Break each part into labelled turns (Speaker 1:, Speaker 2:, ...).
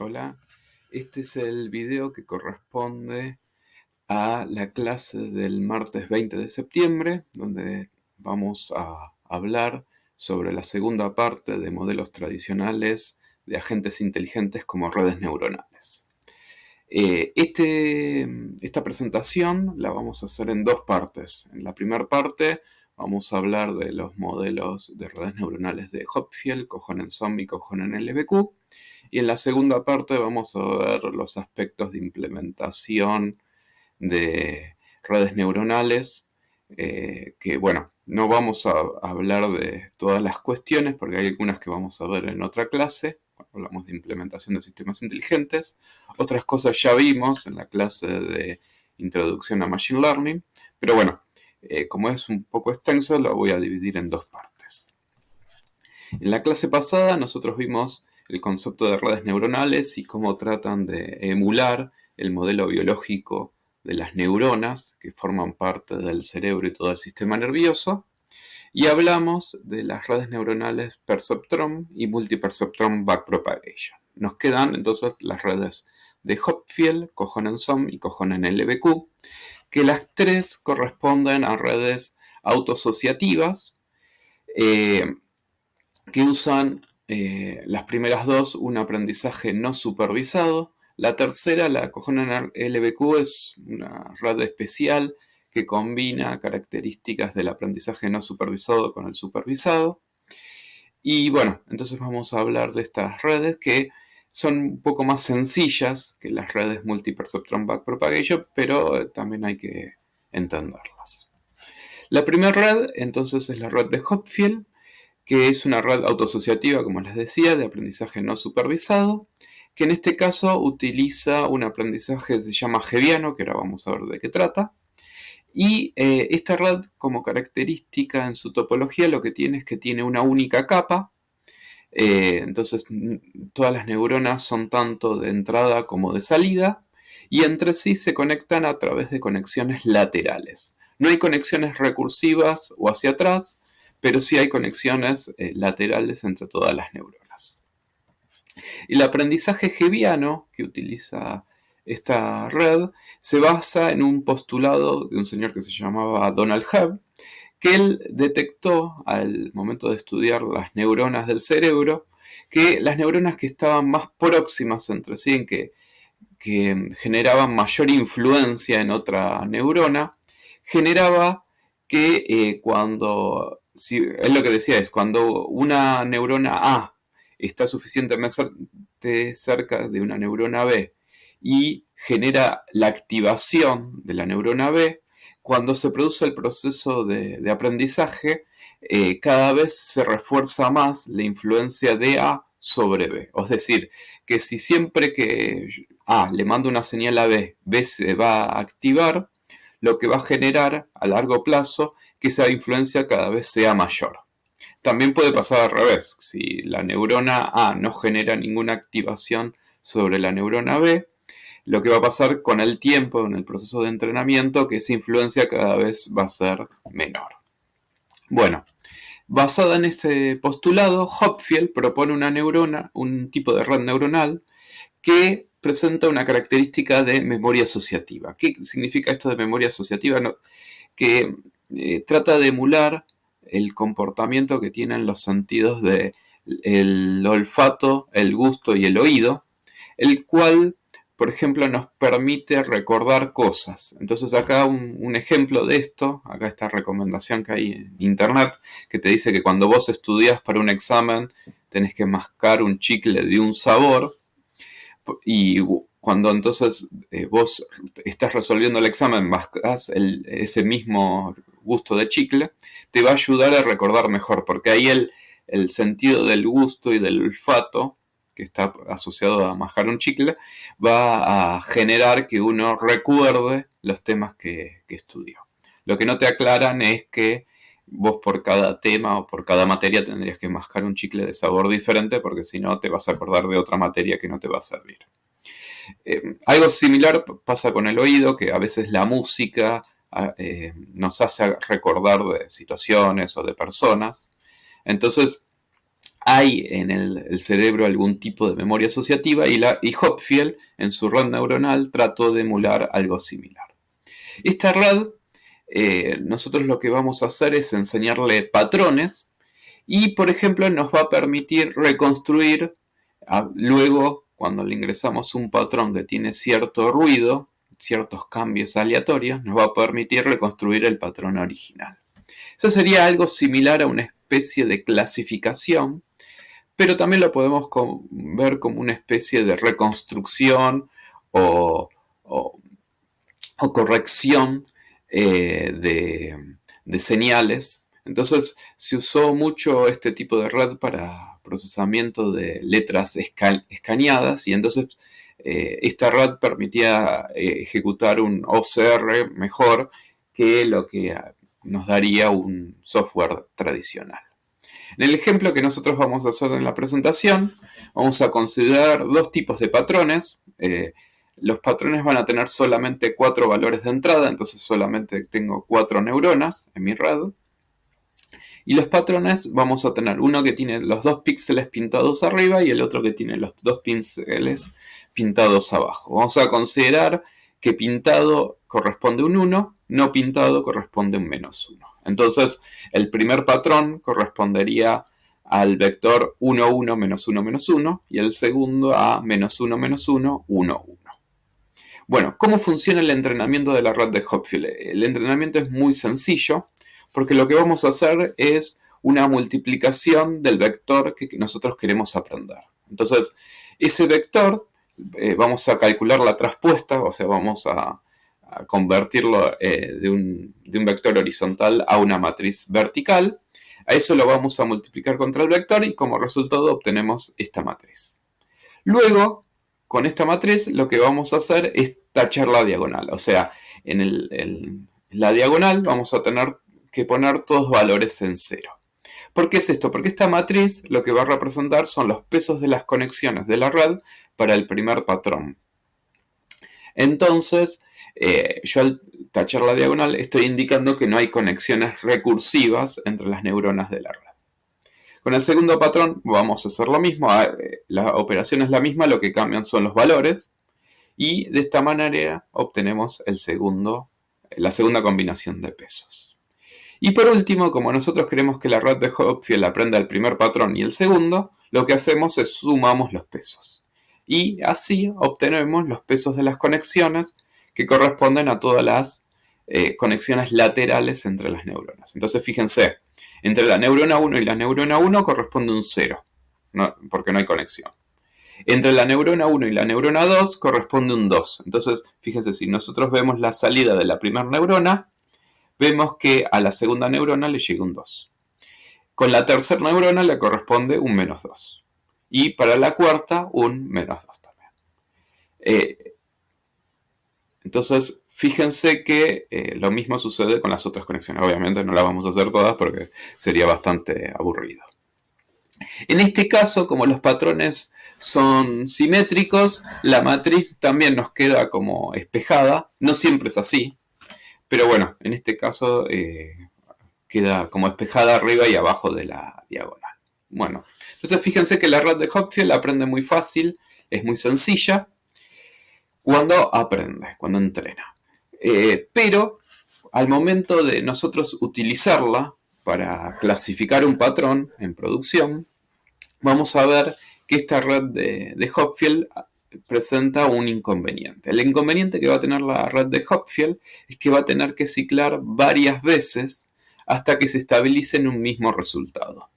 Speaker 1: Hola, este es el video que corresponde a la clase del martes 20 de septiembre, donde vamos a hablar sobre la segunda parte de modelos tradicionales de agentes inteligentes como redes neuronales. Esta presentación la vamos a hacer en dos partes. En la primera parte vamos a hablar de los modelos de redes neuronales de Hopfield, Cohen-Zom y Cohen-LBQ. Y en la segunda parte vamos a ver los aspectos de implementación de redes neuronales, que bueno, no vamos a hablar de todas las cuestiones porque hay algunas que vamos a ver en otra clase, cuando hablamos de implementación de sistemas inteligentes. Otras cosas ya vimos en la clase de introducción a Machine Learning, pero bueno, como es un poco extenso, lo voy a dividir en dos partes. En la clase pasada nosotros vimos el concepto de redes neuronales y cómo tratan de emular el modelo biológico de las neuronas que forman parte del cerebro y todo el sistema nervioso. Y hablamos de las redes neuronales perceptron y multiperceptron backpropagation. Nos quedan entonces las redes de Hopfield, Cohen-Zom y Cohen-LBQ, que las tres corresponden a redes autosociativas, que usan las primeras dos un aprendizaje no supervisado. La tercera, la Cohen-LBQ, es una red especial que combina características del aprendizaje no supervisado con el supervisado. Y bueno, entonces vamos a hablar de estas redes que son un poco más sencillas que las redes multiperceptron backpropagation, pero también hay que entenderlas. La primera red entonces es la red de Hopfield, que es una red autoasociativa, como les decía, de aprendizaje no supervisado, que en este caso utiliza un aprendizaje que se llama Hebbiano, que ahora vamos a ver de qué trata. Y esta red, como característica en su topología, lo que tiene es que tiene una única capa. Entonces, todas las neuronas son tanto de entrada como de salida, y entre sí se conectan a través de conexiones laterales. No hay conexiones recursivas o hacia atrás, pero sí hay conexiones laterales entre todas las neuronas. El aprendizaje hebbiano que utiliza esta red se basa en un postulado de un señor que se llamaba Donald Hebb, que él detectó al momento de estudiar las neuronas del cerebro, que las neuronas que estaban más próximas entre sí, que generaban mayor influencia en otra neurona, generaba que es lo que decía, es cuando una neurona A está suficientemente cerca de una neurona B y genera la activación de la neurona B, cuando se produce el proceso de aprendizaje, cada vez se refuerza más la influencia de A sobre B. Es decir, que si siempre que A le mando una señal a B, B se va a activar, lo que va a generar a largo plazo que esa influencia cada vez sea mayor. También puede pasar al revés. Si la neurona A no genera ninguna activación sobre la neurona B, lo que va a pasar con el tiempo, en el proceso de entrenamiento, que esa influencia cada vez va a ser menor. Bueno, basada en este postulado, Hopfield propone una neurona, un tipo de red neuronal, que presenta una característica de memoria asociativa. ¿Qué significa esto de memoria asociativa? No, que trata de emular el comportamiento que tienen los sentidos del olfato, el gusto y el oído, el cual, por ejemplo, nos permite recordar cosas. Entonces acá un ejemplo de esto, acá esta recomendación que hay en internet, que te dice que cuando vos estudias para un examen tenés que mascar un chicle de un sabor, y cuando entonces vos estás resolviendo el examen, mascás ese mismo gusto de chicle, te va a ayudar a recordar mejor, porque ahí el sentido del gusto y del olfato, que está asociado a mascar un chicle, va a generar que uno recuerde los temas que estudió. Lo que no te aclaran es que vos por cada tema o por cada materia tendrías que mascar un chicle de sabor diferente, porque si no te vas a acordar de otra materia que no te va a servir. Algo similar pasa con el oído, que a veces la música nos hace recordar de situaciones o de personas. Entonces, hay en el cerebro algún tipo de memoria asociativa y Hopfield en su red neuronal trató de emular algo similar. Esta red, nosotros lo que vamos a hacer es enseñarle patrones y, por ejemplo, nos va a permitir reconstruir, luego, cuando le ingresamos un patrón que tiene cierto ruido, ciertos cambios aleatorios, nos va a permitir reconstruir el patrón original. Eso sería algo similar a una especie de clasificación, pero también lo podemos ver como una especie de reconstrucción o, o, o corrección de señales. Entonces se usó mucho este tipo de red para procesamiento de letras escaneadas y entonces esta red permitía ejecutar un OCR mejor que lo que nos daría un software tradicional. En el ejemplo que nosotros vamos a hacer en la presentación, vamos a considerar dos tipos de patrones. Los patrones van a tener solamente 4 valores de entrada, entonces solamente tengo 4 neuronas en mi red. Y los patrones vamos a tener uno que tiene los 2 píxeles pintados arriba y el otro que tiene los 2 píxeles pintados abajo. Vamos a considerar que pintado corresponde a un 1, no pintado corresponde a un -1. Entonces, el primer patrón correspondería al vector 1, 1, -1, -1 y el segundo a -1, -1, 1, 1. Bueno, ¿cómo funciona el entrenamiento de la red de Hopfield? El entrenamiento es muy sencillo porque lo que vamos a hacer es una multiplicación del vector que nosotros queremos aprender. Entonces, ese vector vamos a calcular la traspuesta, o sea, vamos a convertirlo de un vector horizontal a una matriz vertical. A eso lo vamos a multiplicar contra el vector y como resultado obtenemos esta matriz. Luego, con esta matriz lo que vamos a hacer es tachar la diagonal. O sea, en la diagonal vamos a tener que poner todos valores en 0. ¿Por qué es esto? Porque esta matriz lo que va a representar son los pesos de las conexiones de la red para el primer patrón. Entonces, yo al tachar la diagonal estoy indicando que no hay conexiones recursivas entre las neuronas de la red. Con el segundo patrón vamos a hacer lo mismo, la operación es la misma, lo que cambian son los valores y de esta manera obtenemos la segunda combinación de pesos. Y por último, como nosotros queremos que la red de Hopfield aprenda el primer patrón y el segundo, lo que hacemos es sumamos los pesos. Y así obtenemos los pesos de las conexiones que corresponden a todas las conexiones laterales entre las neuronas. Entonces fíjense, entre la neurona 1 y la neurona 1 corresponde un 0, porque no hay conexión. Entre la neurona 1 y la neurona 2 corresponde un 2. Entonces, fíjense, si nosotros vemos la salida de la primera neurona, vemos que a la segunda neurona le llega un 2. Con la tercera neurona le corresponde un -2. Y para la cuarta, un -2 también. Entonces, fíjense que lo mismo sucede con las otras conexiones. Obviamente no las vamos a hacer todas porque sería bastante aburrido. En este caso, como los patrones son simétricos, la matriz también nos queda como espejada. No siempre es así, pero bueno, en este caso queda como espejada arriba y abajo de la diagonal. Bueno, entonces fíjense que la red de Hopfield aprende muy fácil, es muy sencilla cuando aprende, cuando entrena. Pero al momento de nosotros utilizarla para clasificar un patrón en producción, vamos a ver que esta red de Hopfield presenta un inconveniente. El inconveniente que va a tener la red de Hopfield es que va a tener que ciclar varias veces hasta que se estabilice en un mismo resultado.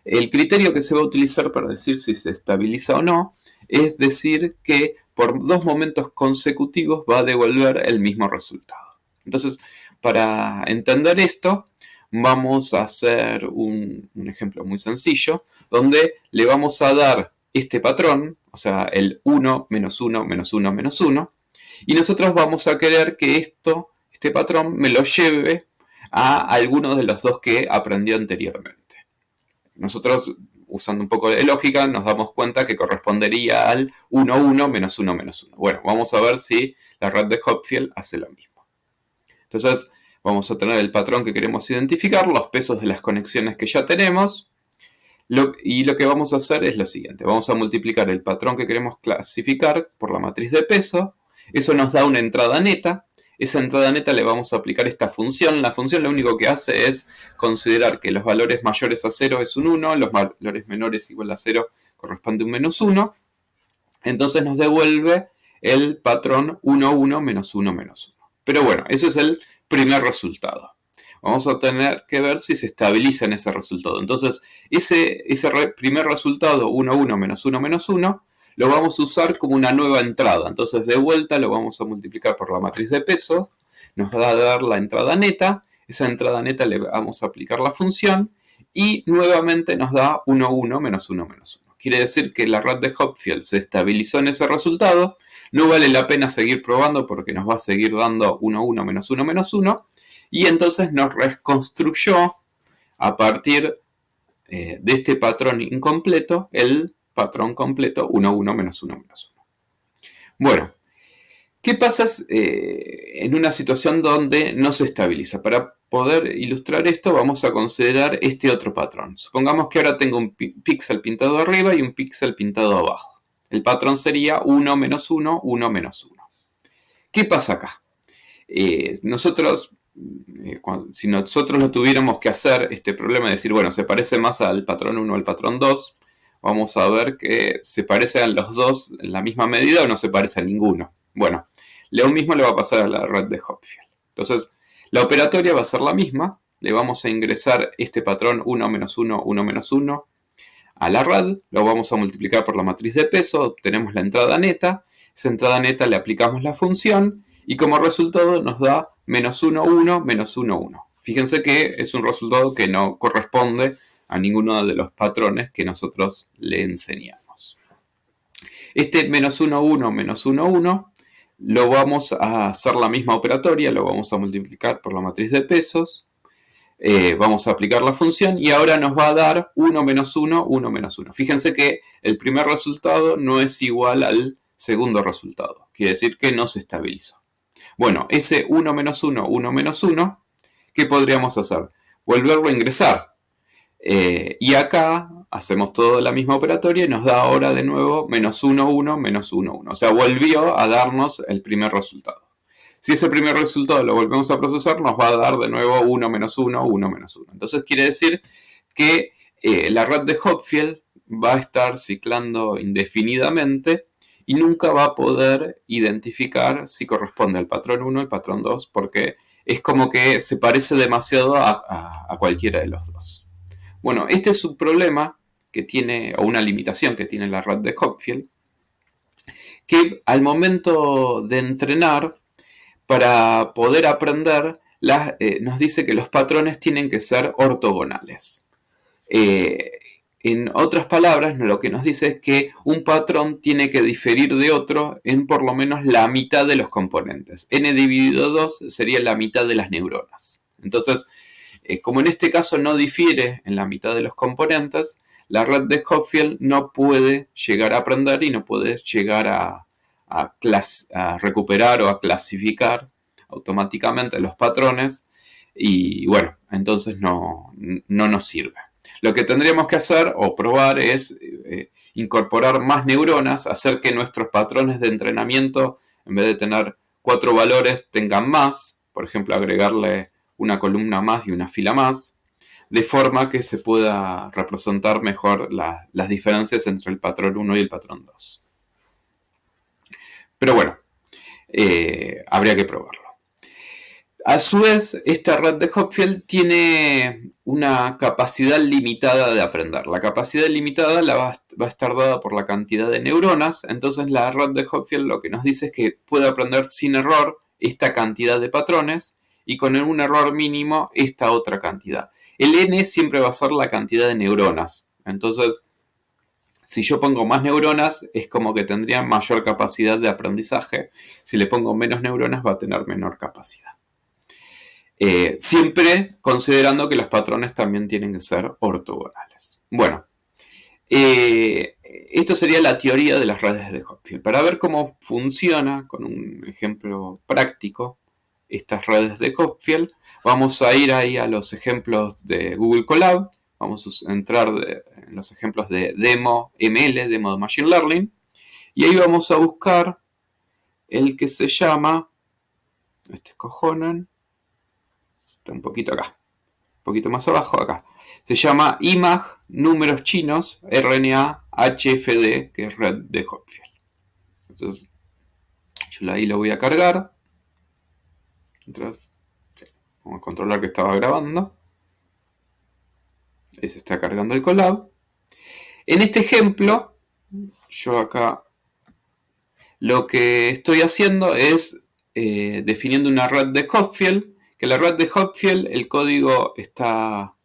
Speaker 1: El criterio que se va a utilizar para decir si se estabiliza o no es decir que por 2 momentos consecutivos va a devolver el mismo resultado. Entonces, para entender esto, vamos a hacer un ejemplo muy sencillo, donde le vamos a dar este patrón, o sea, el 1, -1, -1, -1, y nosotros vamos a querer que este patrón me lo lleve a alguno de los dos que aprendió anteriormente. Nosotros, usando un poco de lógica, nos damos cuenta que correspondería al 1, 1, -1, -1. Bueno, vamos a ver si la red de Hopfield hace lo mismo. Entonces, vamos a tener el patrón que queremos identificar, los pesos de las conexiones que ya tenemos, Y lo que vamos a hacer es lo siguiente. Vamos a multiplicar el patrón que queremos clasificar por la matriz de peso. Eso nos da una entrada neta. Esa entrada neta le vamos a aplicar esta función. La función lo único que hace es considerar que los valores mayores a 0 es un 1, los valores menores igual a 0 corresponde a un menos 1. Entonces nos devuelve el patrón 1, 1, menos 1, menos 1. Pero bueno, ese es el primer resultado. Vamos a tener que ver si se estabiliza en ese resultado. Entonces, ese primer resultado, 1, 1, menos 1, menos 1, lo vamos a usar como una nueva entrada. Entonces, de vuelta lo vamos a multiplicar por la matriz de pesos. Nos va a dar la entrada neta. Esa entrada neta le vamos a aplicar la función. Y nuevamente nos da 1, 1, menos 1, menos 1. Quiere decir que la red de Hopfield se estabilizó en ese resultado. No vale la pena seguir probando porque nos va a seguir dando 1, 1, menos 1, menos 1. Y entonces nos reconstruyó a partir de este patrón incompleto el patrón completo 1, 1, menos 1, menos 1. Bueno, ¿qué pasa en una situación donde no se estabiliza? Para poder ilustrar esto vamos a considerar este otro patrón. Supongamos que ahora tengo un píxel pintado arriba y un píxel pintado abajo. El patrón sería 1, menos 1, 1, menos 1. ¿Qué pasa acá? Si nosotros lo tuviéramos que hacer, este problema de decir, bueno, se parece más al patrón 1 o al patrón 2, vamos a ver que se parecen los dos en la misma medida o no se parece a ninguno. Bueno, lo mismo le va a pasar a la red de Hopfield. Entonces, la operatoria va a ser la misma. Le vamos a ingresar este patrón 1 menos 1, 1 menos 1 a la red. Lo vamos a multiplicar por la matriz de peso. Obtenemos la entrada neta. Esa entrada neta le aplicamos la función. Y como resultado nos da menos 1, 1, menos 1, 1. Fíjense que es un resultado que no corresponde a ninguno de los patrones que nosotros le enseñamos. Este menos 1, 1, menos 1, 1 lo vamos a hacer la misma operatoria, lo vamos a multiplicar por la matriz de pesos. Vamos a aplicar la función y ahora nos va a dar 1 menos 1, 1 menos 1. Fíjense que el primer resultado no es igual al segundo resultado. Quiere decir que no se estabilizó. Bueno, ese 1 menos 1, 1 menos 1, ¿qué podríamos hacer? Volverlo a ingresar. Y acá hacemos toda la misma operatoria y nos da ahora de nuevo menos 1, 1, menos 1, 1. O sea, volvió a darnos el primer resultado. Si ese primer resultado lo volvemos a procesar, nos va a dar de nuevo 1 menos 1, 1 menos 1. Entonces quiere decir que la red de Hopfield va a estar ciclando indefinidamente y nunca va a poder identificar si corresponde al patrón 1 o al patrón 2, porque es como que se parece demasiado a cualquiera de los dos. Bueno, este es un problema que tiene, o una limitación que tiene la red de Hopfield, que al momento de entrenar, para poder aprender, nos dice que los patrones tienen que ser ortogonales. En otras palabras, lo que nos dice es que un patrón tiene que diferir de otro en por lo menos la mitad de los componentes. N dividido 2 sería la mitad de las neuronas. Entonces, como en este caso no difiere en la mitad de los componentes, la red de Hopfield no puede llegar a aprender y no puede llegar a recuperar o a clasificar automáticamente los patrones y bueno, entonces no nos sirve. Lo que tendríamos que hacer o probar es incorporar más neuronas, hacer que nuestros patrones de entrenamiento, en vez de tener 4 valores, tengan más, por ejemplo, agregarle una columna más y una fila más, de forma que se pueda representar mejor las diferencias entre el patrón 1 y el patrón 2. Pero bueno, habría que probarlo. A su vez, esta red de Hopfield tiene una capacidad limitada de aprender. La capacidad limitada va a estar dada por la cantidad de neuronas. Entonces la red de Hopfield lo que nos dice es que puede aprender sin error esta cantidad de patrones y con un error mínimo esta otra cantidad. El n siempre va a ser la cantidad de neuronas. Entonces, si yo pongo más neuronas, es como que tendría mayor capacidad de aprendizaje. Si le pongo menos neuronas, va a tener menor capacidad. Siempre considerando que los patrones también tienen que ser ortogonales. Bueno, esto sería la teoría de las redes de Hopfield. Para ver cómo funciona, con un ejemplo práctico, estas redes de Hopfield, vamos a ir ahí a los ejemplos de Google Colab. Vamos a entrar en los ejemplos de demo ML, demo de Machine Learning, y ahí vamos a buscar el que se llama, escojonen, está un poquito acá, un poquito más abajo acá, se llama IMAG números chinos RNA HFD, que es red de Hopfield. Entonces, yo ahí lo voy a cargar. Entonces, vamos a controlar que estaba grabando. Ahí se está cargando el Colab. En este ejemplo, yo acá lo que estoy haciendo es definiendo una red de Hopfield, que la red de Hopfield, el código está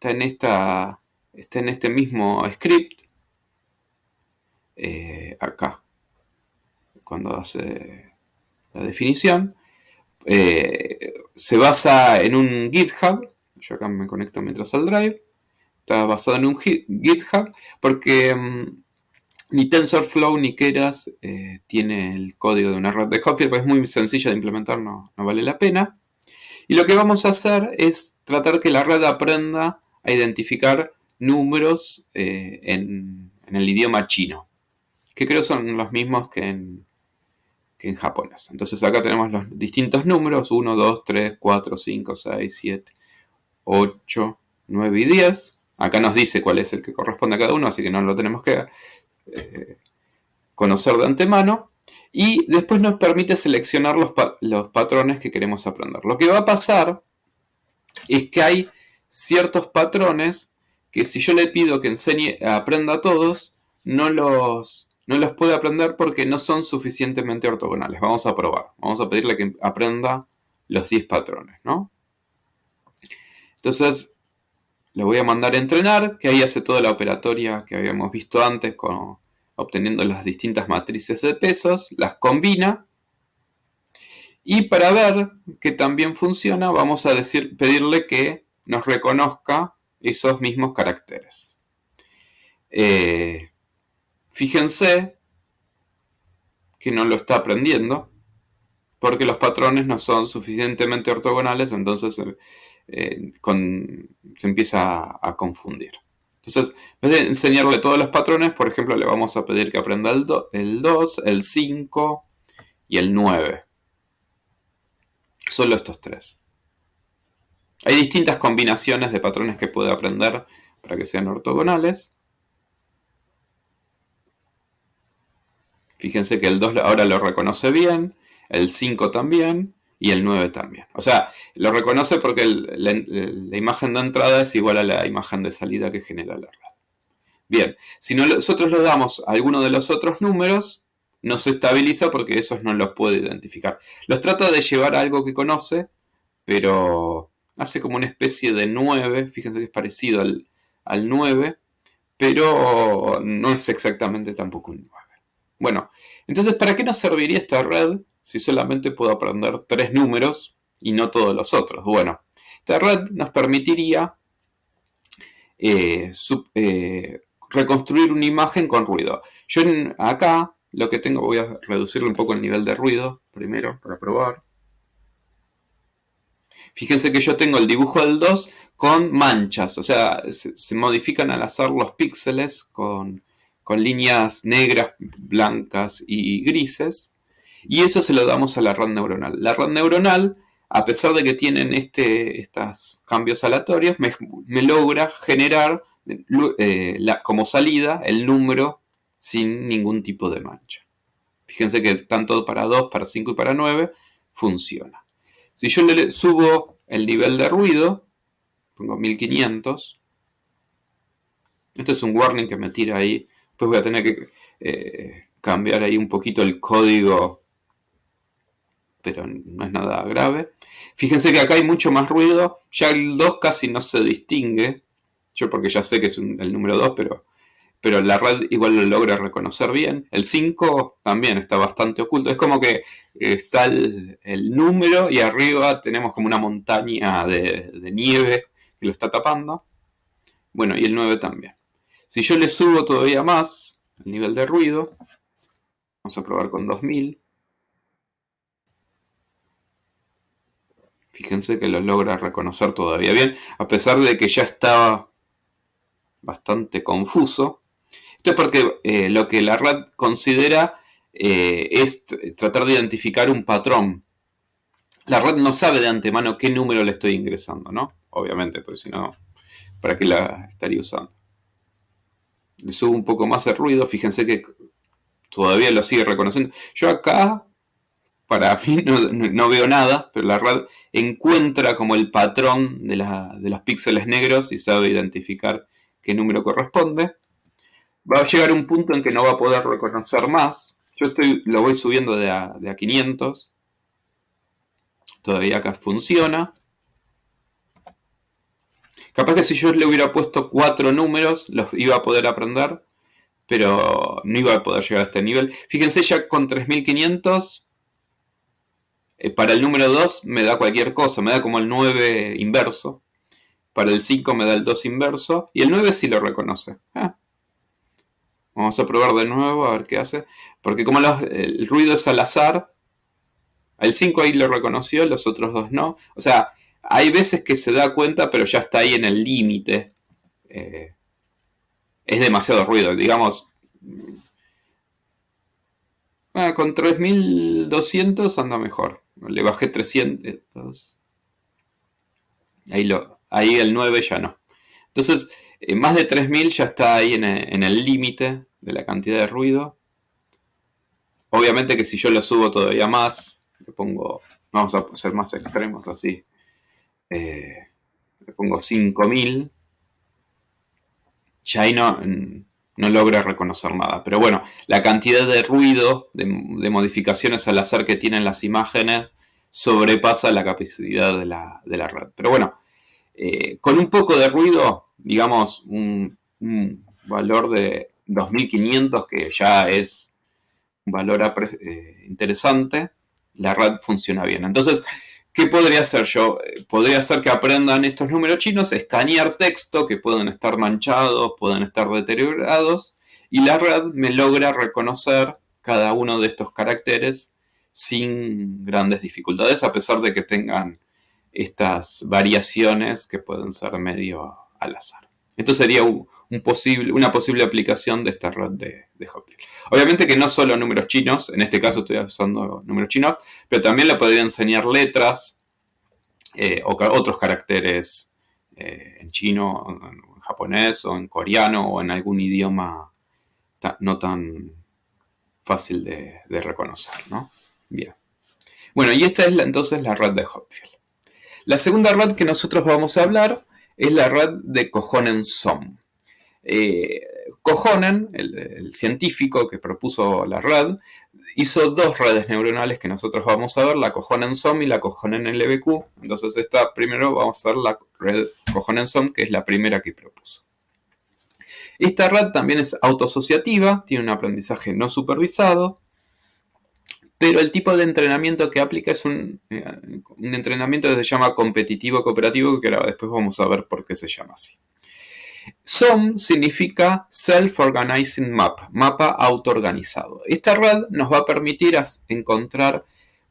Speaker 1: en este mismo script, acá, cuando hace la definición. Se basa en un GitHub, yo acá me conecto mientras al Drive, está basado en un GitHub, porque ni TensorFlow ni Keras tiene el código de una red de Hopfield, pues es muy sencillo de implementar, no vale la pena. Y lo que vamos a hacer es tratar que la red aprenda a identificar números en el idioma chino, que creo son los mismos que en japonés. Entonces acá tenemos los distintos números, 1, 2, 3, 4, 5, 6, 7, 8, 9 y 10. Acá nos dice cuál es el que corresponde a cada uno, así que no lo tenemos que conocer de antemano. Y después nos permite seleccionar los patrones que queremos aprender. Lo que va a pasar es que hay ciertos patrones que si yo le pido que aprenda todos, no los puede aprender porque no son suficientemente ortogonales. Vamos a probar. Vamos a pedirle que aprenda los 10 patrones, ¿no? Entonces, lo voy a mandar a entrenar, que ahí hace toda la operatoria que habíamos visto antes, obteniendo las distintas matrices de pesos, las combina. Y para ver que también funciona, vamos a pedirle que nos reconozca esos mismos caracteres. Fíjense que no lo está aprendiendo porque los patrones no son suficientemente ortogonales, entonces se empieza a confundir. Entonces, en vez de enseñarle todos los patrones, por ejemplo, le vamos a pedir que aprenda el 2, el 5 y el 9. Solo estos tres. Hay distintas combinaciones de patrones que puede aprender para que sean ortogonales. Fíjense que el 2 ahora lo reconoce bien, el 5 también y el 9 también. O sea, lo reconoce porque la imagen de entrada es igual a la imagen de salida que genera la red. Bien, si nosotros le damos a alguno de los otros números, no se estabiliza porque esos no los puede identificar. Los trata de llevar a algo que conoce, pero hace como una especie de 9, fíjense que es parecido al 9, pero no es exactamente tampoco un 9. Bueno, entonces, ¿para qué nos serviría esta red si solamente puedo aprender 3 números y no todos los otros? Bueno, esta red nos permitiría reconstruir una imagen con ruido. Yo acá lo que tengo, voy a reducirle un poco el nivel de ruido primero para probar. Fíjense que yo tengo el dibujo del 2 con manchas, o sea, se modifican al azar los píxeles con líneas negras, blancas y grises, y eso se lo damos a la red neuronal. La red neuronal, a pesar de que tienen estos cambios aleatorios, me logra generar como salida el número sin ningún tipo de mancha. Fíjense que tanto para 2, para 5 y para 9 funciona. Si yo le subo el nivel de ruido, pongo 1500, esto es un warning que me tira ahí, pues voy a tener que cambiar ahí un poquito el código, pero no es nada grave. Fíjense que acá hay mucho más ruido, ya el 2 casi no se distingue, yo porque ya sé que es el número 2, pero la red igual lo logra reconocer bien. El 5 también está bastante oculto. Es como que está el número y arriba tenemos como una montaña de nieve que lo está tapando. Bueno, y el 9 también. Si yo le subo todavía más el nivel de ruido, vamos a probar con 2000. Fíjense que lo logra reconocer todavía bien, a pesar de que ya estaba bastante confuso. Esto es porque lo que la RAD considera es tratar de identificar un patrón. La RAD no sabe de antemano qué número le estoy ingresando, ¿no? Obviamente, porque si no, ¿para qué la estaría usando? Le subo un poco más el ruido, fíjense que todavía lo sigue reconociendo. Yo acá, para mí, no veo nada, pero la RAD encuentra como el patrón de los píxeles negros y sabe identificar qué número corresponde. Va a llegar un punto en que no va a poder reconocer más. Yo lo voy subiendo de a 500. Todavía acá funciona. Capaz que si yo le hubiera puesto 4 números, los iba a poder aprender, pero no iba a poder llegar a este nivel. Fíjense, ya con 3500, para el número 2 me da cualquier cosa, me da como el 9 inverso. Para el 5 me da el 2 inverso, y el 9 sí lo reconoce. Vamos a probar de nuevo a ver qué hace. Porque como el ruido es al azar, el 5 ahí lo reconoció, los otros dos no. O sea, hay veces que se da cuenta, pero ya está ahí en el límite. Es demasiado ruido, digamos. Con 3200 anda mejor. Le bajé 300. Ahí el 9 ya no. Entonces, más de 3000 ya está ahí en el límite de la cantidad de ruido. Obviamente que si yo lo subo todavía más, le pongo, vamos a ser más extremos así, le pongo 5000, ya ahí no logra reconocer nada. Pero bueno, la cantidad de ruido, de modificaciones al azar que tienen las imágenes, sobrepasa la capacidad de la red. Pero bueno, con un poco de ruido, digamos un valor de 2500, que ya es un valor interesante, la red funciona bien. Entonces, ¿qué podría hacer yo? Podría hacer que aprendan estos números chinos, escanear texto que pueden estar manchados, pueden estar deteriorados, y la red me logra reconocer cada uno de estos caracteres sin grandes dificultades, a pesar de que tengan estas variaciones que pueden ser medio al azar. Esto sería una posible aplicación de esta red de Hopfield. Obviamente que no solo números chinos, en este caso estoy usando números chinos, pero también le podría enseñar letras o otros caracteres en chino, en japonés o en coreano o en algún idioma no tan fácil de reconocer, ¿no? Bien. Bueno, y esta es entonces la red de Hopfield. La segunda red que nosotros vamos a hablar es la red de Kohonen-Zom. Kohonen, el científico que propuso la red, hizo dos redes neuronales que nosotros vamos a ver, la Kohonen-Zom y la Kohonen-LBQ. Entonces primero vamos a ver la red Kohonen-Zom, que es la primera que propuso. Esta red también es autoasociativa, tiene un aprendizaje no supervisado, pero el tipo de entrenamiento que aplica es un entrenamiento que se llama competitivo cooperativo, que ahora después vamos a ver por qué se llama así. SOM significa Self-Organizing Map, mapa autoorganizado. Esta red nos va a permitir encontrar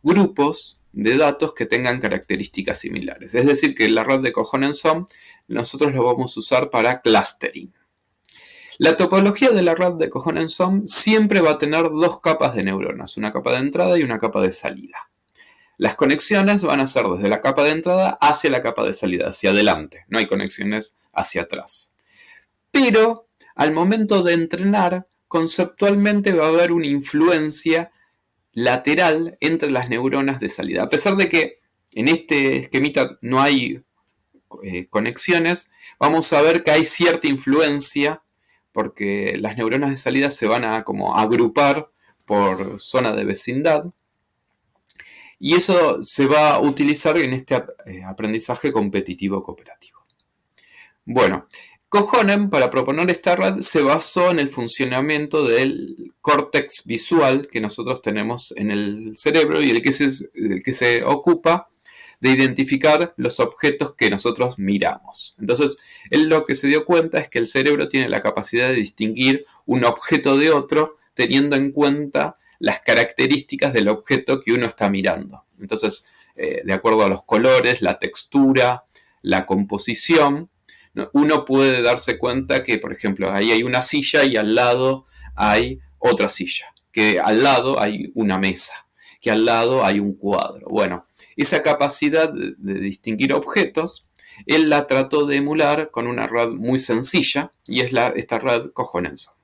Speaker 1: grupos de datos que tengan características similares. Es decir, que la red de Kohonen-Zom nosotros lo vamos a usar para clustering. La topología de la red de Kohonen-Zom siempre va a tener dos capas de neuronas, una capa de entrada y una capa de salida. Las conexiones van a ser desde la capa de entrada hacia la capa de salida, hacia adelante. No hay conexiones hacia atrás. Pero al momento de entrenar, conceptualmente va a haber una influencia lateral entre las neuronas de salida. A pesar de que en este esquemita no hay conexiones, vamos a ver que hay cierta influencia porque las neuronas de salida se van a como agrupar por zona de vecindad. Y eso se va a utilizar en este aprendizaje competitivo cooperativo. Bueno, Kohonen, para proponer esta red, se basó en el funcionamiento del córtex visual que nosotros tenemos en el cerebro y el que se ocupa de identificar los objetos que nosotros miramos. Entonces, él lo que se dio cuenta es que el cerebro tiene la capacidad de distinguir un objeto de otro teniendo en cuenta las características del objeto que uno está mirando. Entonces, de acuerdo a los colores, la textura, la composición, uno puede darse cuenta que, por ejemplo, ahí hay una silla y al lado hay otra silla, que al lado hay una mesa, que al lado hay un cuadro. Bueno, esa capacidad de distinguir objetos, él la trató de emular con una red muy sencilla, y es esta red Cojonenson.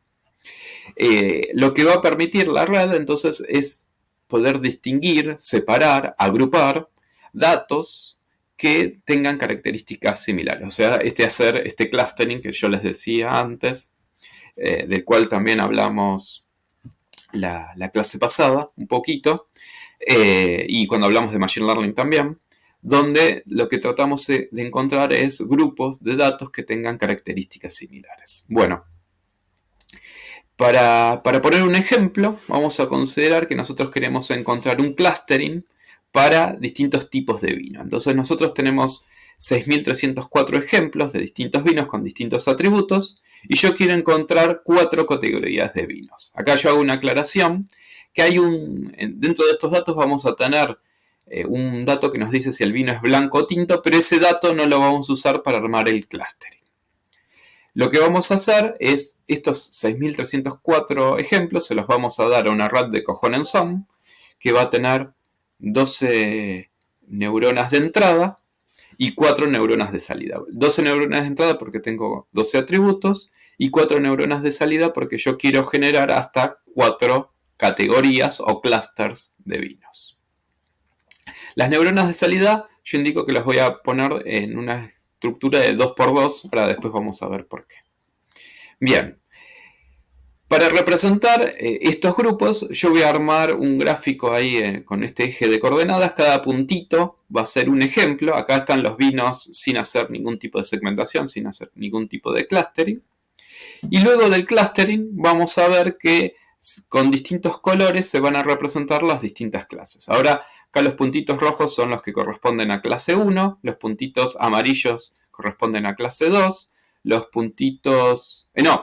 Speaker 1: Lo que va a permitir la red entonces es poder distinguir, separar, agrupar datos que tengan características similares. O sea, este clustering que yo les decía antes, del cual también hablamos la clase pasada un poquito, y cuando hablamos de Machine Learning también, donde lo que tratamos de encontrar es grupos de datos que tengan características similares. Bueno, para poner un ejemplo, vamos a considerar que nosotros queremos encontrar un clustering para distintos tipos de vino. Entonces nosotros tenemos 6.304 ejemplos de distintos vinos con distintos atributos y yo quiero encontrar 4 categorías de vinos. Acá yo hago una aclaración que dentro de estos datos vamos a tener un dato que nos dice si el vino es blanco o tinto, pero ese dato no lo vamos a usar para armar el clustering. Lo que vamos a hacer es estos 6.304 ejemplos se los vamos a dar a una red de Cojonenson que va a tener 12 neuronas de entrada y 4 neuronas de salida. 12 neuronas de entrada porque tengo 12 atributos y 4 neuronas de salida porque yo quiero generar hasta 4 categorías o clusters de vinos. Las neuronas de salida yo indico que las voy a poner en una estructura de 2×2, ahora después vamos a ver por qué. Bien, para representar estos grupos yo voy a armar un gráfico ahí con este eje de coordenadas. Cada puntito va a ser un ejemplo. Acá están los vinos sin hacer ningún tipo de segmentación, sin hacer ningún tipo de clustering. Y luego del clustering vamos a ver que con distintos colores se van a representar las distintas clases. Ahora acá los puntitos rojos son los que corresponden a clase 1, los puntitos amarillos corresponden a clase 2, los puntitos... los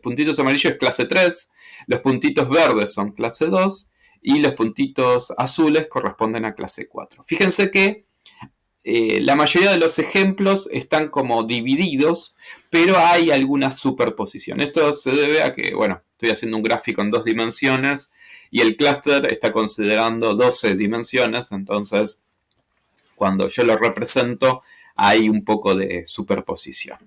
Speaker 1: puntitos amarillos es clase 3, los puntitos verdes son clase 2 y los puntitos azules corresponden a clase 4. Fíjense que la mayoría de los ejemplos están como divididos, pero hay alguna superposición. Esto se debe a que, bueno, estoy haciendo un gráfico en 2 dimensiones y el clúster está considerando 12 dimensiones, entonces cuando yo lo represento hay un poco de superposición.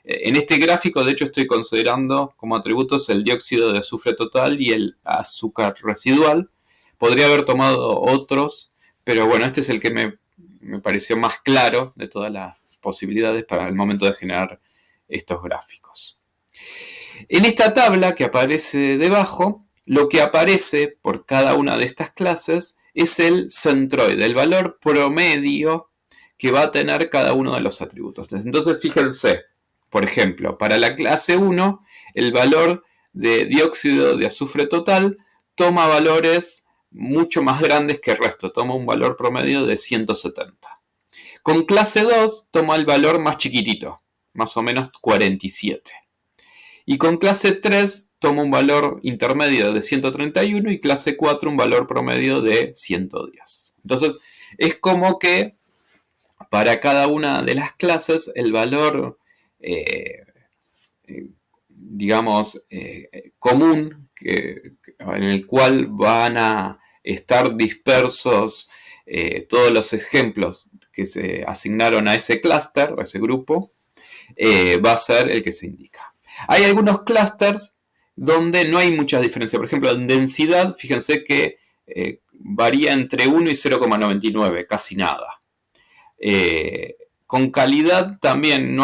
Speaker 1: En este gráfico, de hecho, estoy considerando como atributos el dióxido de azufre total y el azúcar residual. Podría haber tomado otros, pero bueno, este es el que me pareció más claro de todas las posibilidades para el momento de generar estos gráficos. En esta tabla que aparece debajo, lo que aparece por cada una de estas clases es el centroide, el valor promedio que va a tener cada uno de los atributos. Entonces, fíjense, por ejemplo, para la clase 1, el valor de dióxido de azufre total toma valores mucho más grandes que el resto, toma un valor promedio de 170. Con clase 2 toma el valor más chiquitito, más o menos 47. Y con clase 3 toma un valor intermedio de 131 y clase 4 un valor promedio de 110. Entonces, es como que para cada una de las clases el valor, común, en el cual van a estar dispersos todos los ejemplos que se asignaron a ese clúster o a ese grupo, va a ser el que se indica. Hay algunos clústeres donde no hay mucha diferencia. Por ejemplo, en densidad, fíjense que varía entre 1 y 0,99, casi nada. Con calidad también,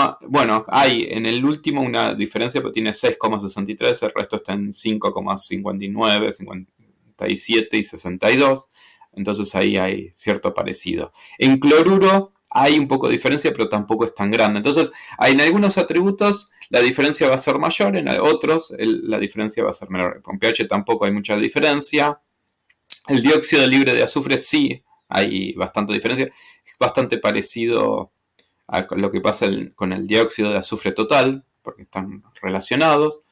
Speaker 1: hay en el último una diferencia, pero tiene 6,63, el resto está en 5,59, 57 y 62. Entonces ahí hay cierto parecido. En cloruro hay un poco de diferencia, pero tampoco es tan grande. Entonces, en algunos atributos la diferencia va a ser mayor, en otros la diferencia va a ser menor. Con pH tampoco hay mucha diferencia. El dióxido libre de azufre sí hay bastante diferencia. Es bastante parecido a lo que pasa con el dióxido de azufre total, porque están relacionados.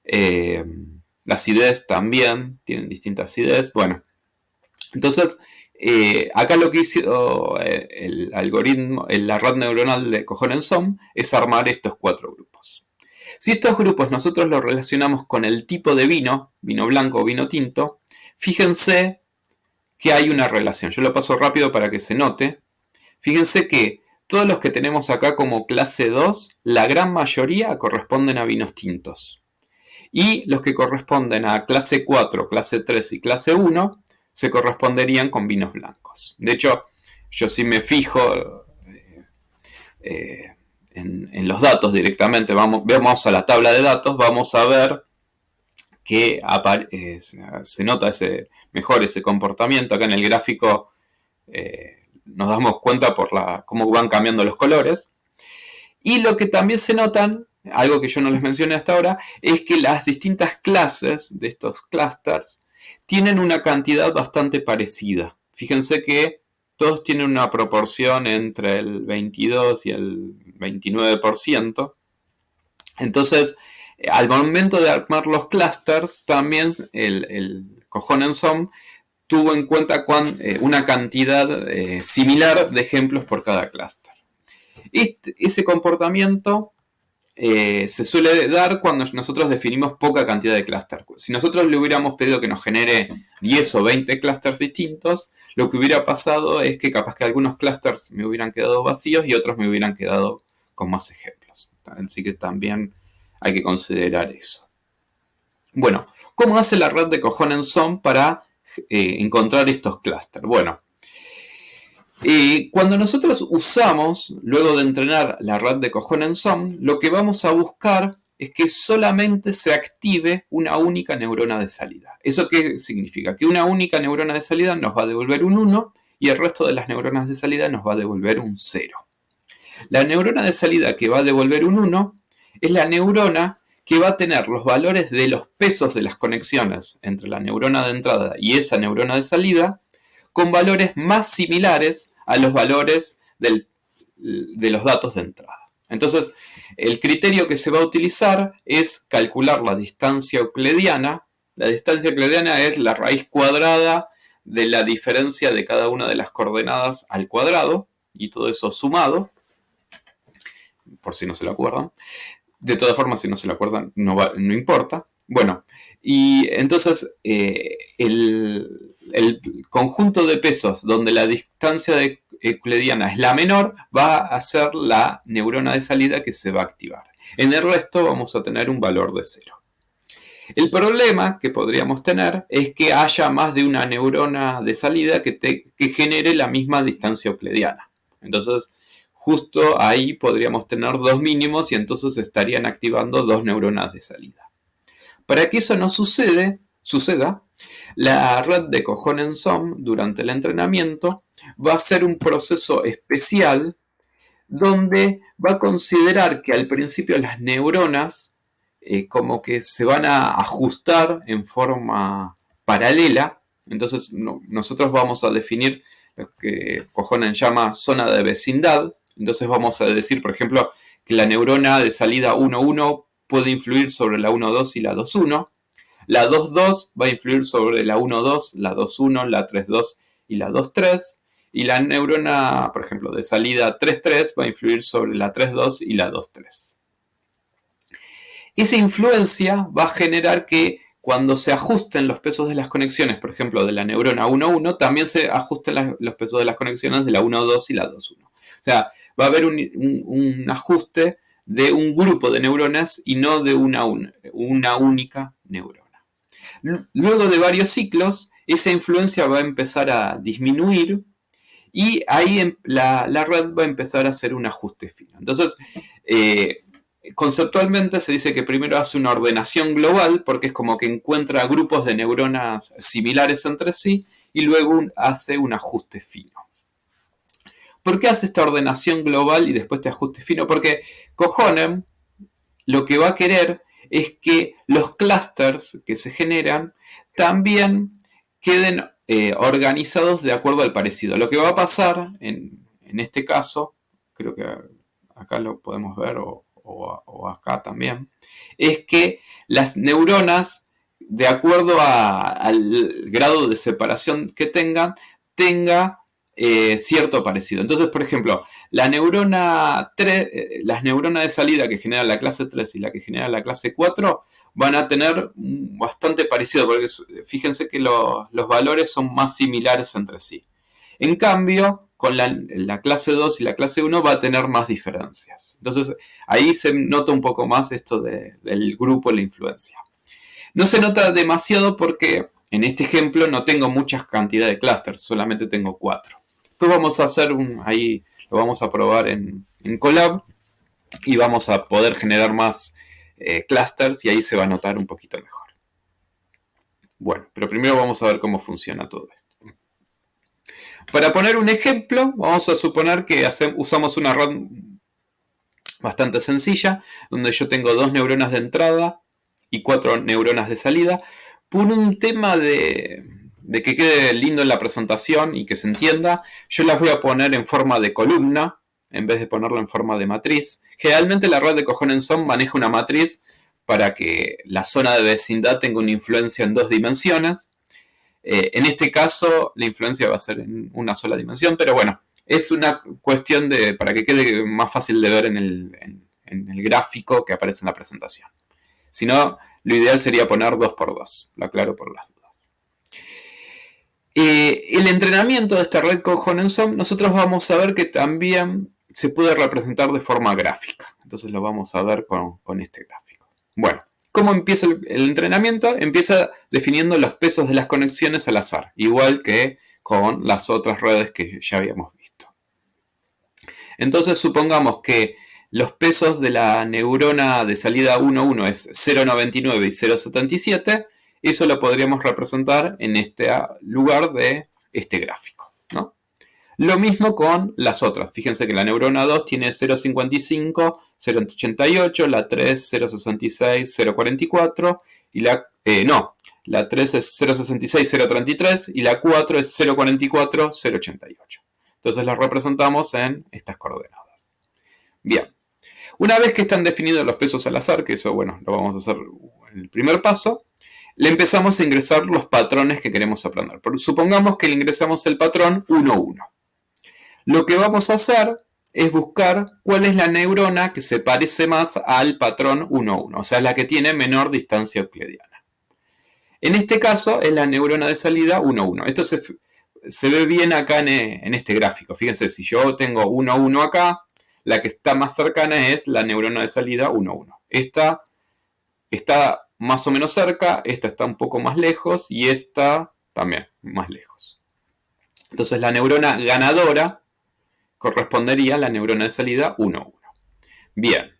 Speaker 1: La acidez también, tienen distinta acidez. Bueno, entonces Acá lo que hizo el algoritmo, la red neuronal de Cohen-Zom es armar estos 4 grupos. Si estos grupos nosotros los relacionamos con el tipo de vino, vino blanco o vino tinto, fíjense que hay una relación. Yo lo paso rápido para que se note. Fíjense que todos los que tenemos acá como clase 2, la gran mayoría corresponden a vinos tintos. Y los que corresponden a clase 4, clase 3 y clase 1 se corresponderían con vinos blancos. De hecho, yo si me fijo en los datos directamente, vamos a la tabla de datos, vamos a ver que se nota mejor ese comportamiento. Acá en el gráfico nos damos cuenta por cómo van cambiando los colores. Y lo que también se notan, algo que yo no les mencioné hasta ahora, es que las distintas clases de estos clusters tienen una cantidad bastante parecida. Fíjense que todos tienen una proporción entre el 22 y el 29%. Entonces, al momento de armar los clusters, también el Cohen-Zom tuvo en cuenta una cantidad similar de ejemplos por cada clúster. Ese comportamiento se suele dar cuando nosotros definimos poca cantidad de clústeres. Si nosotros le hubiéramos pedido que nos genere 10 o 20 clústeres distintos, lo que hubiera pasado es que capaz que algunos clústeres me hubieran quedado vacíos y otros me hubieran quedado con más ejemplos. Así que también hay que considerar eso. Bueno, ¿cómo hace la red de Cohen-Zom para encontrar estos clústeres? Bueno, cuando nosotros usamos, luego de entrenar la red de Cohen-Zom, lo que vamos a buscar es que solamente se active una única neurona de salida. ¿Eso qué significa? Que una única neurona de salida nos va a devolver un 1 y el resto de las neuronas de salida nos va a devolver un 0. La neurona de salida que va a devolver un 1 es la neurona que va a tener los valores de los pesos de las conexiones entre la neurona de entrada y esa neurona de salida con valores más similares a los valores de los datos de entrada. Entonces, el criterio que se va a utilizar es calcular la distancia euclidiana. La distancia euclidiana es la raíz cuadrada de la diferencia de cada una de las coordenadas al cuadrado, y todo eso sumado, por si no se lo acuerdan. De todas formas, si no se lo acuerdan, no importa. Bueno, y entonces el conjunto de pesos donde la distancia euclidiana es la menor va a ser la neurona de salida que se va a activar. En el resto vamos a tener un valor de 0. El problema que podríamos tener es que haya más de una neurona de salida que genere la misma distancia euclidiana. Entonces, justo ahí podríamos tener 2 mínimos y entonces estarían activando 2 neuronas de salida. Para que eso no suceda, la red de Cohen-Zom durante el entrenamiento va a hacer un proceso especial donde va a considerar que al principio las neuronas como que se van a ajustar en forma paralela. Entonces nosotros vamos a definir lo que Cohen llama zona de vecindad. Entonces vamos a decir, por ejemplo, que la neurona de salida 1,1 puede influir sobre la 1,2 y la 2,1. La 2,2 va a influir sobre la 1,2, la 2,1, la 3,2 y la 2,3. Y la neurona, por ejemplo, de salida 3,3 va a influir sobre la 3,2 y la 2,3. Esa influencia va a generar que cuando se ajusten los pesos de las conexiones, por ejemplo, de la neurona 1,1, también se ajusten los pesos de las conexiones de la 1,2 y la 2,1. O sea, va a haber un ajuste de un grupo de neuronas y no de una única neurona. Luego de varios ciclos, esa influencia va a empezar a disminuir y ahí la red va a empezar a hacer un ajuste fino. Entonces, conceptualmente se dice que primero hace una ordenación global, porque es como que encuentra grupos de neuronas similares entre sí, y luego hace un ajuste fino. ¿Por qué hace esta ordenación global y después este ajuste fino? Porque Cohen lo que va a querer es que los clusters que se generan también queden organizados de acuerdo al parecido. Lo que va a pasar en este caso, creo que acá lo podemos ver o acá también, es que las neuronas, de acuerdo al grado de separación que tengan, tenga cierto parecido. Entonces, por ejemplo, las neuronas de salida que genera la clase 3 y la que genera la clase 4 van a tener bastante parecido, porque fíjense que los valores son más similares entre sí. En cambio, con la clase 2 y la clase 1 va a tener más diferencias. Entonces, ahí se nota un poco más esto del grupo, la influencia. No se nota demasiado porque en este ejemplo no tengo muchas cantidades de clústeres, solamente tengo 4. Después vamos a hacer ahí lo vamos a probar en Colab y vamos a poder generar más clusters y ahí se va a notar un poquito mejor. Bueno, pero primero vamos a ver cómo funciona todo esto. Para poner un ejemplo, vamos a suponer que usamos una red bastante sencilla, donde yo tengo 2 neuronas de entrada y 4 neuronas de salida. Por un tema de que quede lindo en la presentación y que se entienda, yo las voy a poner en forma de columna en vez de ponerlo en forma de matriz. Generalmente la red de Cojonenson maneja una matriz para que la zona de vecindad tenga una influencia en 2 dimensiones. En este caso la influencia va a ser en una sola dimensión, pero bueno, es una cuestión para que quede más fácil de ver en el gráfico que aparece en la presentación. Si no, lo ideal sería poner 2×2, lo aclaro por las dudas. El entrenamiento de esta red Cojonenson, nosotros vamos a ver que también se puede representar de forma gráfica. Entonces lo vamos a ver con este gráfico. Bueno, ¿cómo empieza el entrenamiento? Empieza definiendo los pesos de las conexiones al azar, igual que con las otras redes que ya habíamos visto. Entonces supongamos que los pesos de la neurona de salida 1,1 es 0,99 y 0,77. Eso lo podríamos representar en este lugar de este gráfico, ¿no? Lo mismo con las otras. Fíjense que la neurona 2 tiene 0,55, 0,88, la 3 0,66, 0,44 y la 3 es 0,66, 0,33 y la 4 es 0,44, 0,88. Entonces las representamos en estas coordenadas. Bien. Una vez que están definidos los pesos al azar, que eso, bueno, lo vamos a hacer en el primer paso, le empezamos a ingresar los patrones que queremos aprender. Pero supongamos que le ingresamos el patrón 1,1. Lo que vamos a hacer es buscar cuál es la neurona que se parece más al patrón 1,1, o sea, la que tiene menor distancia euclidiana. En este caso es la neurona de salida 1,1. Esto se ve bien acá en este gráfico. Fíjense, si yo tengo 1,1 acá, la que está más cercana es la neurona de salida 1,1. Esta está más o menos cerca, esta está un poco más lejos y esta también más lejos. Entonces la neurona ganadora correspondería a la neurona de salida 1,1. Bien,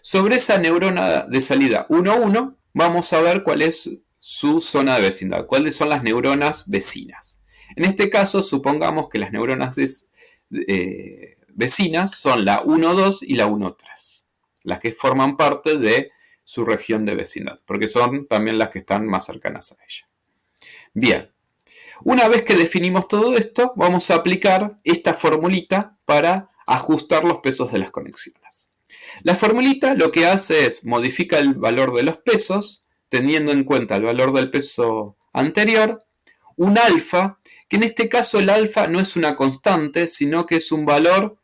Speaker 1: sobre esa neurona de salida 1,1 vamos a ver cuál es su zona de vecindad, cuáles son las neuronas vecinas. En este caso supongamos que las neuronas vecinas son la 1,2 y la 1,3, las que forman parte de su región de vecindad, porque son también las que están más cercanas a ella. Bien, una vez que definimos todo esto, vamos a aplicar esta formulita para ajustar los pesos de las conexiones. La formulita lo que hace es modifica el valor de los pesos, teniendo en cuenta el valor del peso anterior, un alfa, que en este caso el alfa no es una constante, sino que es un valor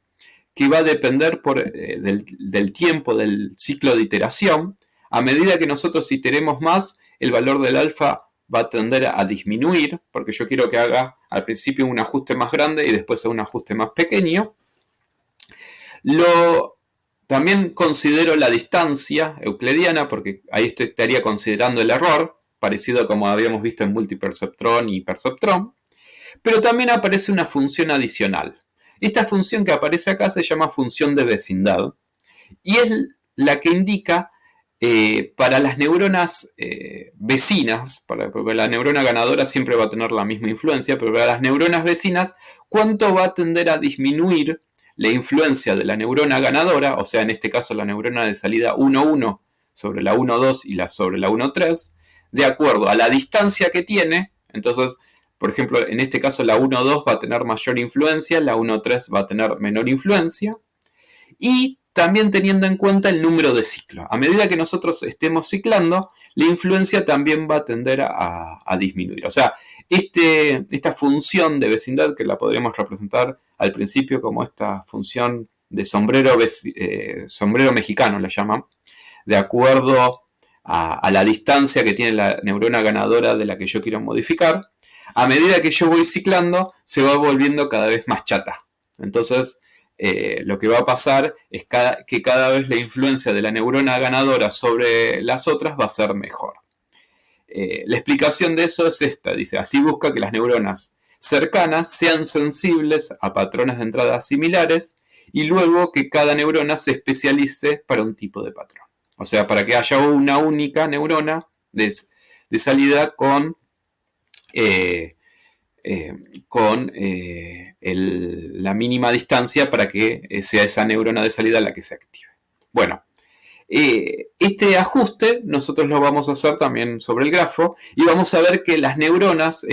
Speaker 1: que va a depender del tiempo del ciclo de iteración. A medida que nosotros iteremos más, el valor del alfa va a tender a disminuir, porque yo quiero que haga al principio un ajuste más grande y después un ajuste más pequeño. También considero la distancia euclidiana, porque ahí estaría considerando el error, parecido como habíamos visto en multiperceptrón y perceptrón. Pero también aparece una función adicional. Esta función que aparece acá se llama función de vecindad y es la que indica para las neuronas vecinas, porque la neurona ganadora siempre va a tener la misma influencia, pero para las neuronas vecinas, cuánto va a tender a disminuir la influencia de la neurona ganadora, o sea, en este caso la neurona de salida 1,1 sobre la 1,2 y sobre la 1,3, de acuerdo a la distancia que tiene. Entonces, por ejemplo, en este caso la 1,2 va a tener mayor influencia, la 1,3 va a tener menor influencia. Y también teniendo en cuenta el número de ciclos. A medida que nosotros estemos ciclando, la influencia también va a tender a disminuir. O sea, esta función de vecindad, que la podríamos representar al principio como esta función de sombrero mexicano, la llaman, de acuerdo a la distancia que tiene la neurona ganadora de la que yo quiero modificar, a medida que yo voy ciclando, se va volviendo cada vez más chata. Entonces, lo que va a pasar es que cada vez la influencia de la neurona ganadora sobre las otras va a ser mejor. La explicación de eso es esta, dice, así busca que las neuronas cercanas sean sensibles a patrones de entrada similares y luego que cada neurona se especialice para un tipo de patrón. O sea, para que haya una única neurona de salida con la mínima distancia para que sea esa neurona de salida la que se active. Bueno, este ajuste nosotros lo vamos a hacer también sobre el grafo y vamos a ver que las neuronas,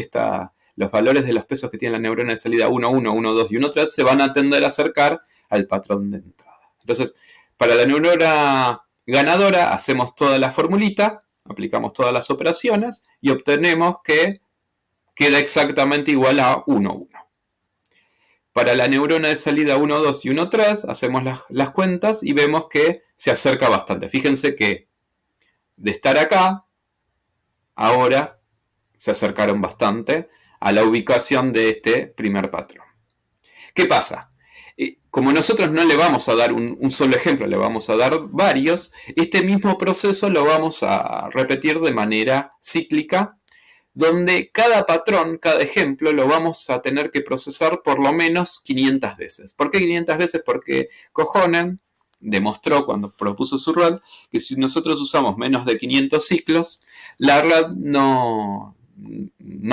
Speaker 1: los valores de los pesos que tiene la neurona de salida 1, 1, 1, 2 y 1, 3 se van a tender a acercar al patrón de entrada. Entonces, para la neurona ganadora hacemos toda la formulita, aplicamos todas las operaciones y obtenemos que queda exactamente igual a 1, 1. Para la neurona de salida 1, 2 y 1, 3 hacemos las cuentas y vemos que se acerca bastante. Fíjense que de estar acá, ahora se acercaron bastante a la ubicación de este primer patrón. ¿Qué pasa? Como nosotros no le vamos a dar un solo ejemplo, le vamos a dar varios, este mismo proceso lo vamos a repetir de manera cíclica, donde cada patrón, cada ejemplo, lo vamos a tener que procesar por lo menos 500 veces. ¿Por qué 500 veces? Porque Kohonen demostró cuando propuso su red que si nosotros usamos menos de 500 ciclos, la red no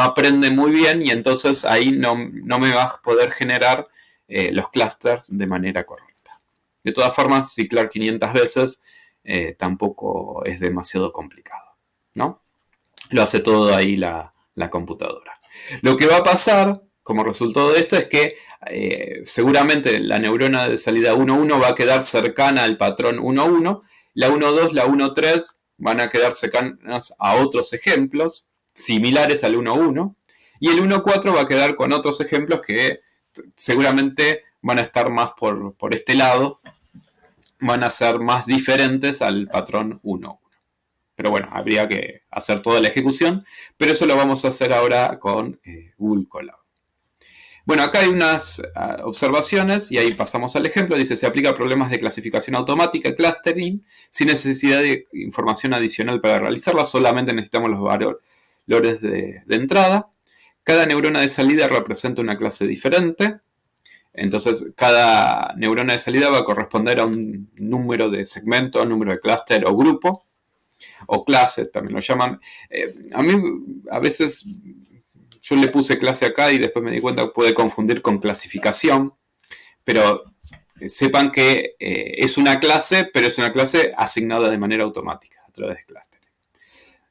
Speaker 1: aprende muy bien y entonces ahí no me va a poder generar los clusters de manera correcta. De todas formas, ciclar 500 veces tampoco es demasiado complicado, ¿no? Lo hace todo ahí la computadora. Lo que va a pasar como resultado de esto es que seguramente la neurona de salida 1,1 va a quedar cercana al patrón 1,1, la 1,2, la 1,3 van a quedar cercanas a otros ejemplos similares al 1,1 y el 1,4 va a quedar con otros ejemplos que seguramente van a estar más por este lado, van a ser más diferentes al patrón 1,1. Pero bueno, habría que hacer toda la ejecución, pero eso lo vamos a hacer ahora con Google Colab. Bueno, acá hay unas observaciones y ahí pasamos al ejemplo. Dice, se aplica a problemas de clasificación automática, clustering, sin necesidad de información adicional para realizarla, solamente necesitamos los valores de entrada. Cada neurona de salida representa una clase diferente. Entonces, cada neurona de salida va a corresponder a un número de segmento, número de clúster o grupo. O clase, también lo llaman. A mí, a veces, yo le puse clase acá y después me di cuenta que puede confundir con clasificación, pero sepan que es una clase, pero es una clase asignada de manera automática a través de clustering.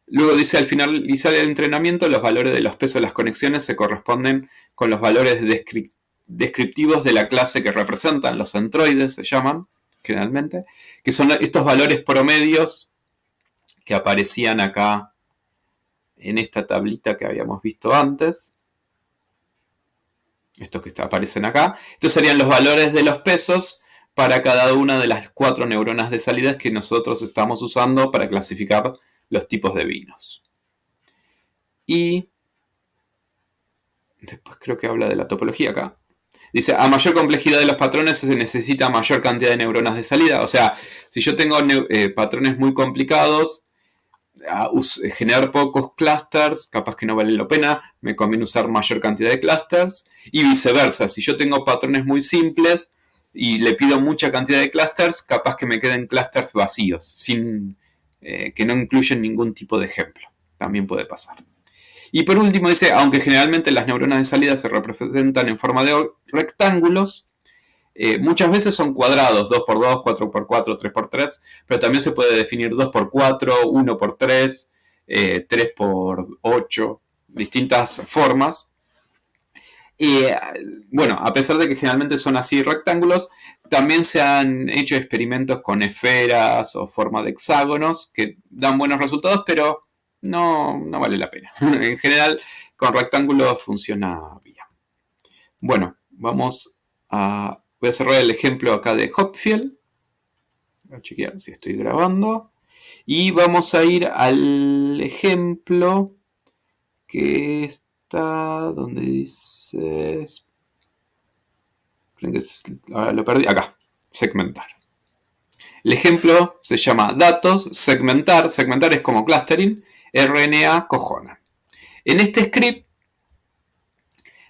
Speaker 1: Luego dice, al finalizar el entrenamiento, los valores de los pesos de las conexiones se corresponden con los valores descriptivos de la clase que representan, los centroides se llaman, generalmente, que son estos valores promedios que aparecían acá en esta tablita que habíamos visto antes. Estos que aparecen acá. Estos serían los valores de los pesos para cada una de las 4 neuronas de salida que nosotros estamos usando para clasificar los tipos de vinos. Y después creo que habla de la topología acá. Dice, a mayor complejidad de los patrones se necesita mayor cantidad de neuronas de salida. O sea, si yo tengo patrones muy complicados, generar pocos clusters, capaz que no vale la pena, me conviene usar mayor cantidad de clusters, y viceversa, si yo tengo patrones muy simples y le pido mucha cantidad de clusters, capaz que me queden clusters vacíos, sin que no incluyen ningún tipo de ejemplo, también puede pasar. Y por último dice, aunque generalmente las neuronas de salida se representan en forma de rectángulos, muchas veces son cuadrados, 2x2, 4x4, 3x3, pero también se puede definir 2x4, 1x3, 3x8, distintas formas. Y bueno, a pesar de que generalmente son así rectángulos, también se han hecho experimentos con esferas o forma de hexágonos que dan buenos resultados, pero no vale la pena. En general, con rectángulos funciona bien. Bueno, voy a cerrar el ejemplo acá de Hopfield. Voy a chequear si estoy grabando. Y vamos a ir al ejemplo que está donde dice... Ahora lo perdí. Acá, segmentar. El ejemplo se llama datos, segmentar. Segmentar es como clustering. RNA cojona. En este script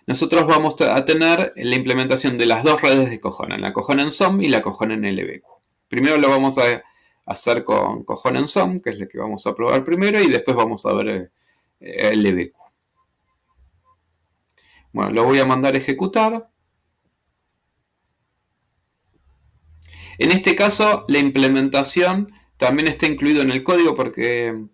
Speaker 1: nosotros vamos a tener la implementación de las dos redes de Cojonen, la Cojonen SOM y la Cojonen LBQ. Primero lo vamos a hacer con Cojonen SOM, que es la que vamos a probar primero, y después vamos a ver LBQ. Bueno, lo voy a mandar a ejecutar. En este caso, la implementación también está incluido en el código porque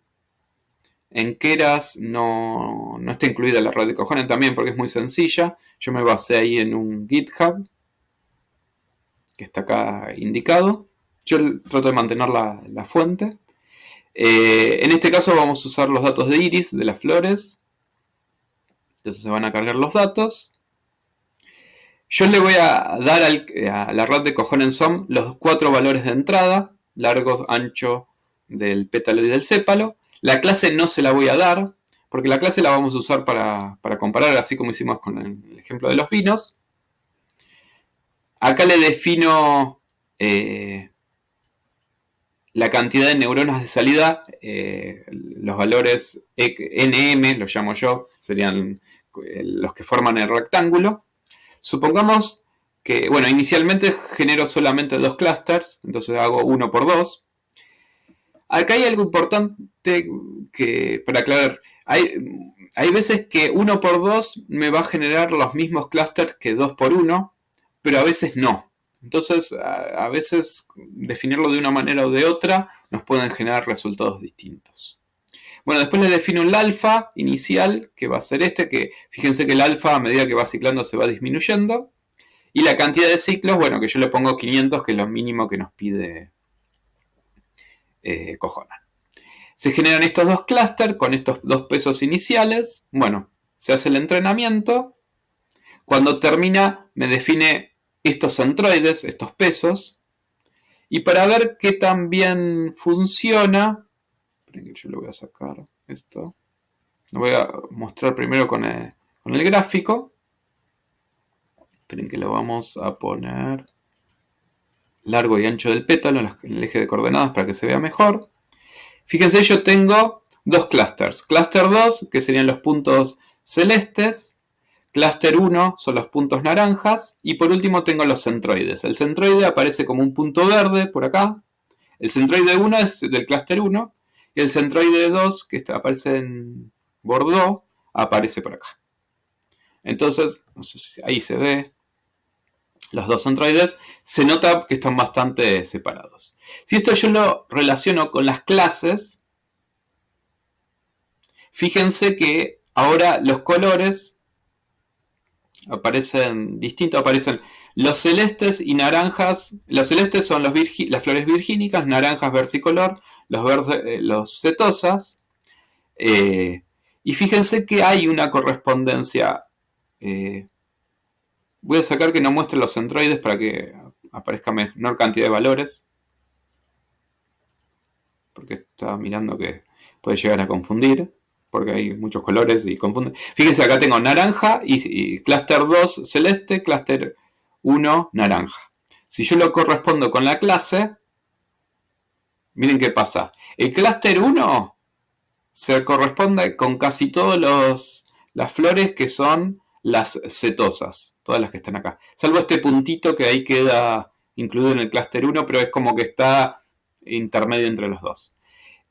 Speaker 1: en Keras no está incluida la red de Cojonen también porque es muy sencilla. Yo me basé ahí en un GitHub que está acá indicado. Yo trato de mantener la fuente. En este caso vamos a usar los datos de iris de las flores. Entonces se van a cargar los datos. Yo le voy a dar a la red de Cojonen SOM los 4 valores de entrada: largo, ancho del pétalo y del sépalo. La clase no se la voy a dar, porque la clase la vamos a usar para comparar, así como hicimos con el ejemplo de los vinos. Acá le defino la cantidad de neuronas de salida, los valores NM, los llamo yo, serían los que forman el rectángulo. Supongamos que, bueno, inicialmente genero solamente 2 clusters, entonces hago 1 por 2. Acá hay algo importante para aclarar. Hay veces que 1 por 2 me va a generar los mismos clusters que 2 por 1, pero a veces no. Entonces, a veces definirlo de una manera o de otra nos pueden generar resultados distintos. Bueno, después le defino el alfa inicial, que va a ser que fíjense que el alfa a medida que va ciclando se va disminuyendo. Y la cantidad de ciclos, bueno, que yo le pongo 500, que es lo mínimo que nos pide Cojonen. Se generan estos dos clústeres con estos dos pesos iniciales. Bueno, se hace el entrenamiento. Cuando termina, me define estos centroides, estos pesos. Y para ver qué tan bien funciona, yo le voy a sacar esto. Lo voy a mostrar primero con el gráfico. Esperen que lo vamos a poner largo y ancho del pétalo en el eje de coordenadas para que se vea mejor. Fíjense, yo tengo dos clusters. Cluster 2, que serían los puntos celestes. Cluster 1 son los puntos naranjas. Y por último tengo los centroides. El centroide aparece como un punto verde por acá. El centroide 1 es del cluster 1. Y el centroide 2, que aparece en Bordeaux, aparece por acá. Entonces, no sé si ahí se ve. Los dos centroides, se nota que están bastante separados. Si esto yo lo relaciono con las clases, fíjense que ahora los colores aparecen distintos, aparecen los celestes y naranjas. Los celestes son las flores virgínicas, naranjas versicolor, los setosas. Y fíjense que hay una correspondencia. Voy a sacar que no muestre los centroides para que aparezca menor cantidad de valores. Porque estaba mirando que puede llegar a confundir. Porque hay muchos colores y confunde. Fíjense, acá tengo naranja y cluster 2 celeste, cluster 1 naranja. Si yo lo correspondo con la clase, miren qué pasa. El cluster 1 se corresponde con casi todas las flores que son las setosas, todas las que están acá. Salvo este puntito que ahí queda incluido en el cluster 1, pero es como que está intermedio entre los dos.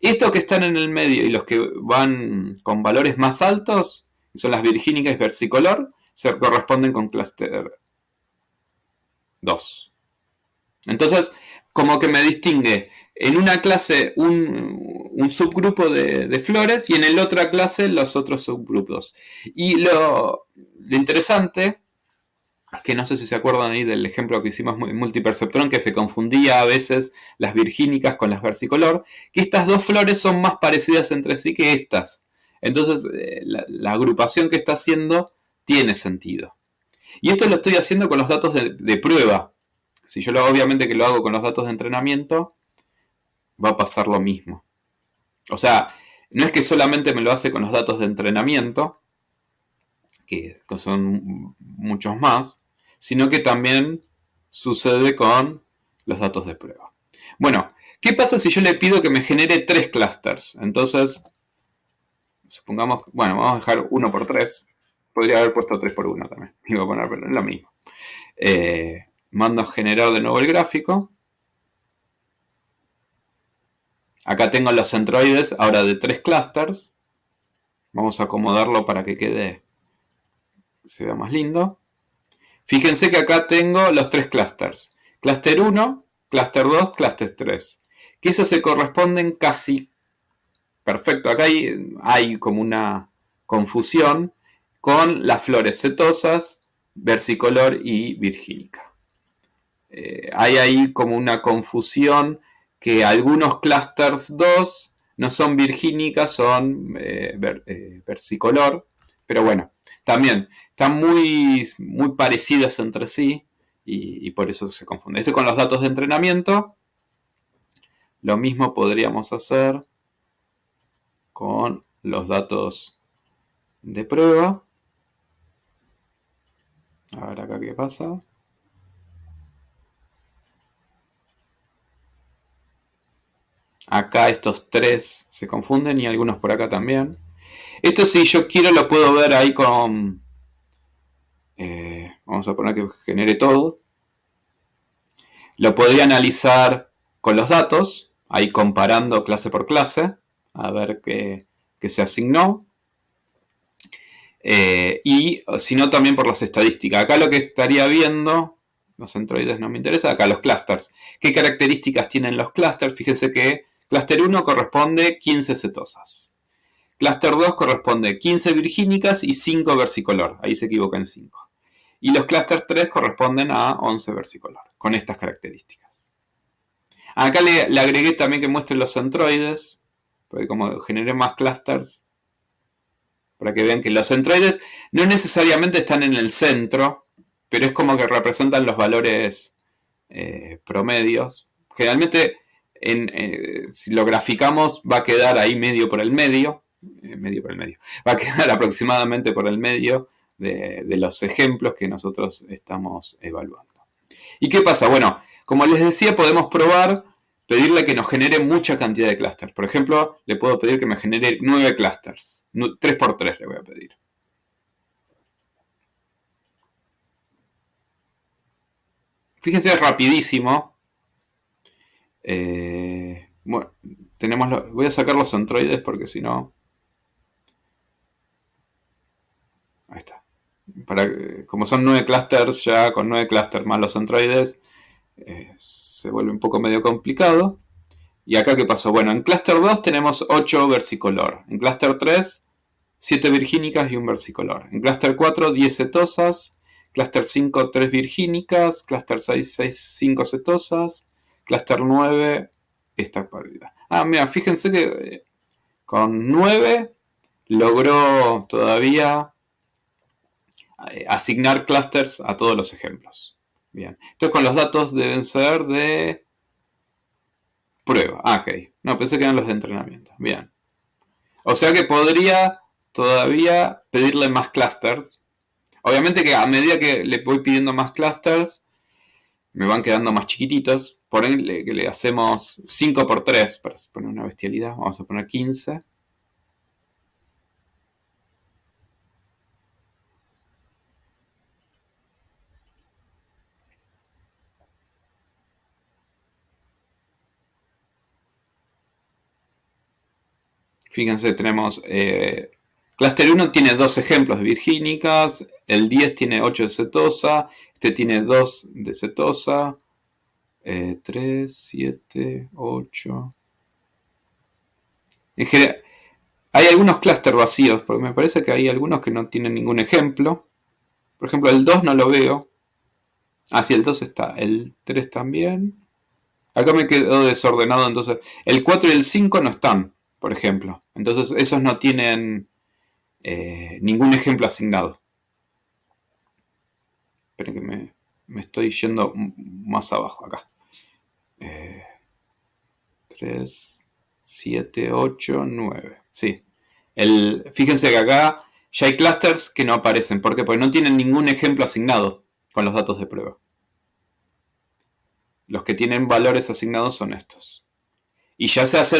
Speaker 1: Estos que están en el medio y los que van con valores más altos, que son las virgínicas y versicolor, se corresponden con cluster 2. Entonces, como que me distingue en una clase un subgrupo de flores y en la otra clase los otros subgrupos. Y lo interesante, que no sé si se acuerdan ahí del ejemplo que hicimos en Multiperceptron, que se confundía a veces las virgínicas con las versicolor, que estas dos flores son más parecidas entre sí que estas. Entonces, la agrupación que está haciendo tiene sentido. Y esto lo estoy haciendo con los datos de prueba. Si yo obviamente que lo hago con los datos de entrenamiento, va a pasar lo mismo. O sea, no es que solamente me lo hace con los datos de entrenamiento, que son muchos más, sino que también sucede con los datos de prueba. Bueno, ¿qué pasa si yo le pido que me genere 3 clusters? Entonces, supongamos, bueno, vamos a dejar 1 por 3. Podría haber puesto 3 por 1 también. Iba a poner, pero es lo mismo. Mando a generar de nuevo el gráfico. Acá tengo los centroides ahora de 3 clusters. Vamos a acomodarlo para que se vea más lindo. Fíjense que acá tengo los 3 clusters. Cluster 1, cluster 2, cluster 3. Que esos se corresponden casi perfecto. Acá hay como una confusión con las flores setosas, versicolor y virgínica. Hay ahí como una confusión que algunos clusters 2 no son virgínicas, son versicolor. Pero bueno, también están muy parecidas entre sí y por eso se confunde. Esto con los datos de entrenamiento. Lo mismo podríamos hacer con los datos de prueba. A ver acá qué pasa. Acá estos 3 se confunden y algunos por acá también. Esto si yo quiero lo puedo ver ahí con... vamos a poner que genere todo. Lo podría analizar con los datos, ahí comparando clase por clase, a ver qué se asignó. Y si no, también por las estadísticas. Acá lo que estaría viendo, los centroides no me interesa, acá los clusters. ¿Qué características tienen los clusters? Fíjense que cluster 1 corresponde 15 cetosas. Cluster 2 corresponde 15 virgínicas y 5 versicolor. Ahí se equivoca en 5. Y los cluster 3 corresponden a 11 versicolor, con estas características. Acá le agregué también que muestre los centroides, porque como generé más clusters, para que vean que los centroides no necesariamente están en el centro, pero es como que representan los valores promedios. Generalmente, si lo graficamos, va a quedar ahí medio por el medio. Va a quedar aproximadamente por el medio de los ejemplos que nosotros estamos evaluando. ¿Y qué pasa? Bueno, como les decía, podemos probar, pedirle que nos genere mucha cantidad de clusters. Por ejemplo, le puedo pedir que me genere 9 clusters. 3 por 3 le voy a pedir. Fíjense, es rapidísimo. Bueno, voy a sacar los centroides porque si no... Ahí está. Como son 9 clusters, ya con 9 clusters más los centroides, se vuelve un poco medio complicado. ¿Y acá qué pasó? Bueno, en cluster 2 tenemos 8 versicolor. En cluster 3, 7 virgínicas y un versicolor. En cluster 4, 10 cetosas. Cluster 5, 3 virgínicas. Cluster 6, 5 cetosas. Cluster 9, esta paridad. Mira, fíjense que con 9 logró todavía asignar clusters a todos los ejemplos. Bien. Entonces con los datos deben ser de prueba. Ok. No, pensé que eran los de entrenamiento. Bien. O sea que podría todavía pedirle más clusters. Obviamente que a medida que le voy pidiendo más clusters, me van quedando más chiquititos. Por ende, que le hacemos 5 por 3 para poner una bestialidad. Vamos a poner 15. Fíjense, tenemos... Cluster 1 tiene 2 ejemplos de virgínicas, el 10 tiene 8 de cetosa, este tiene 2 de cetosa, 3, 7, 8. En general, hay algunos clústeres vacíos, porque me parece que hay algunos que no tienen ningún ejemplo. Por ejemplo, el 2 no lo veo. Ah, sí, el 2 está. El 3 también. Acá me quedó desordenado, entonces. El 4 y el 5 no están, por ejemplo. Entonces, esos no tienen ningún ejemplo asignado. Esperen que me estoy yendo más abajo acá. 3, 7, 8, 9. Sí. Fíjense que acá ya hay clusters que no aparecen. ¿Por qué? Porque no tienen ningún ejemplo asignado con los datos de prueba. Los que tienen valores asignados son estos. Y ya se hace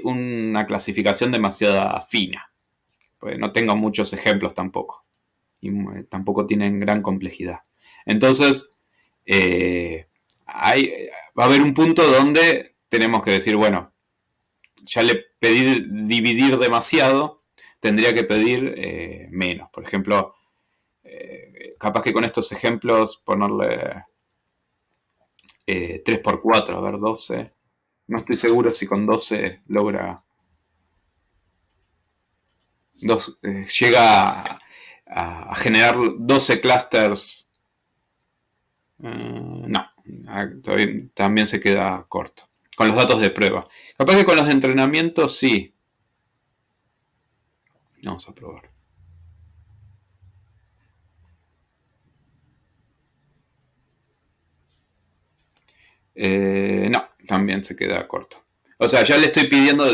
Speaker 1: una clasificación demasiado fina. Pues no tengo muchos ejemplos tampoco. Y tampoco tienen gran complejidad. Entonces, va a haber un punto donde tenemos que decir, bueno, ya le pedí dividir demasiado, tendría que pedir menos. Por ejemplo, capaz que con estos ejemplos ponerle 3 por 4, a ver, 12. No estoy seguro si con 12 logra... llega a generar 12 clusters. No, también se queda corto. Con los datos de prueba. Capaz que con los de entrenamiento sí. Vamos a probar. No, también se queda corto. O sea, ya le estoy pidiendo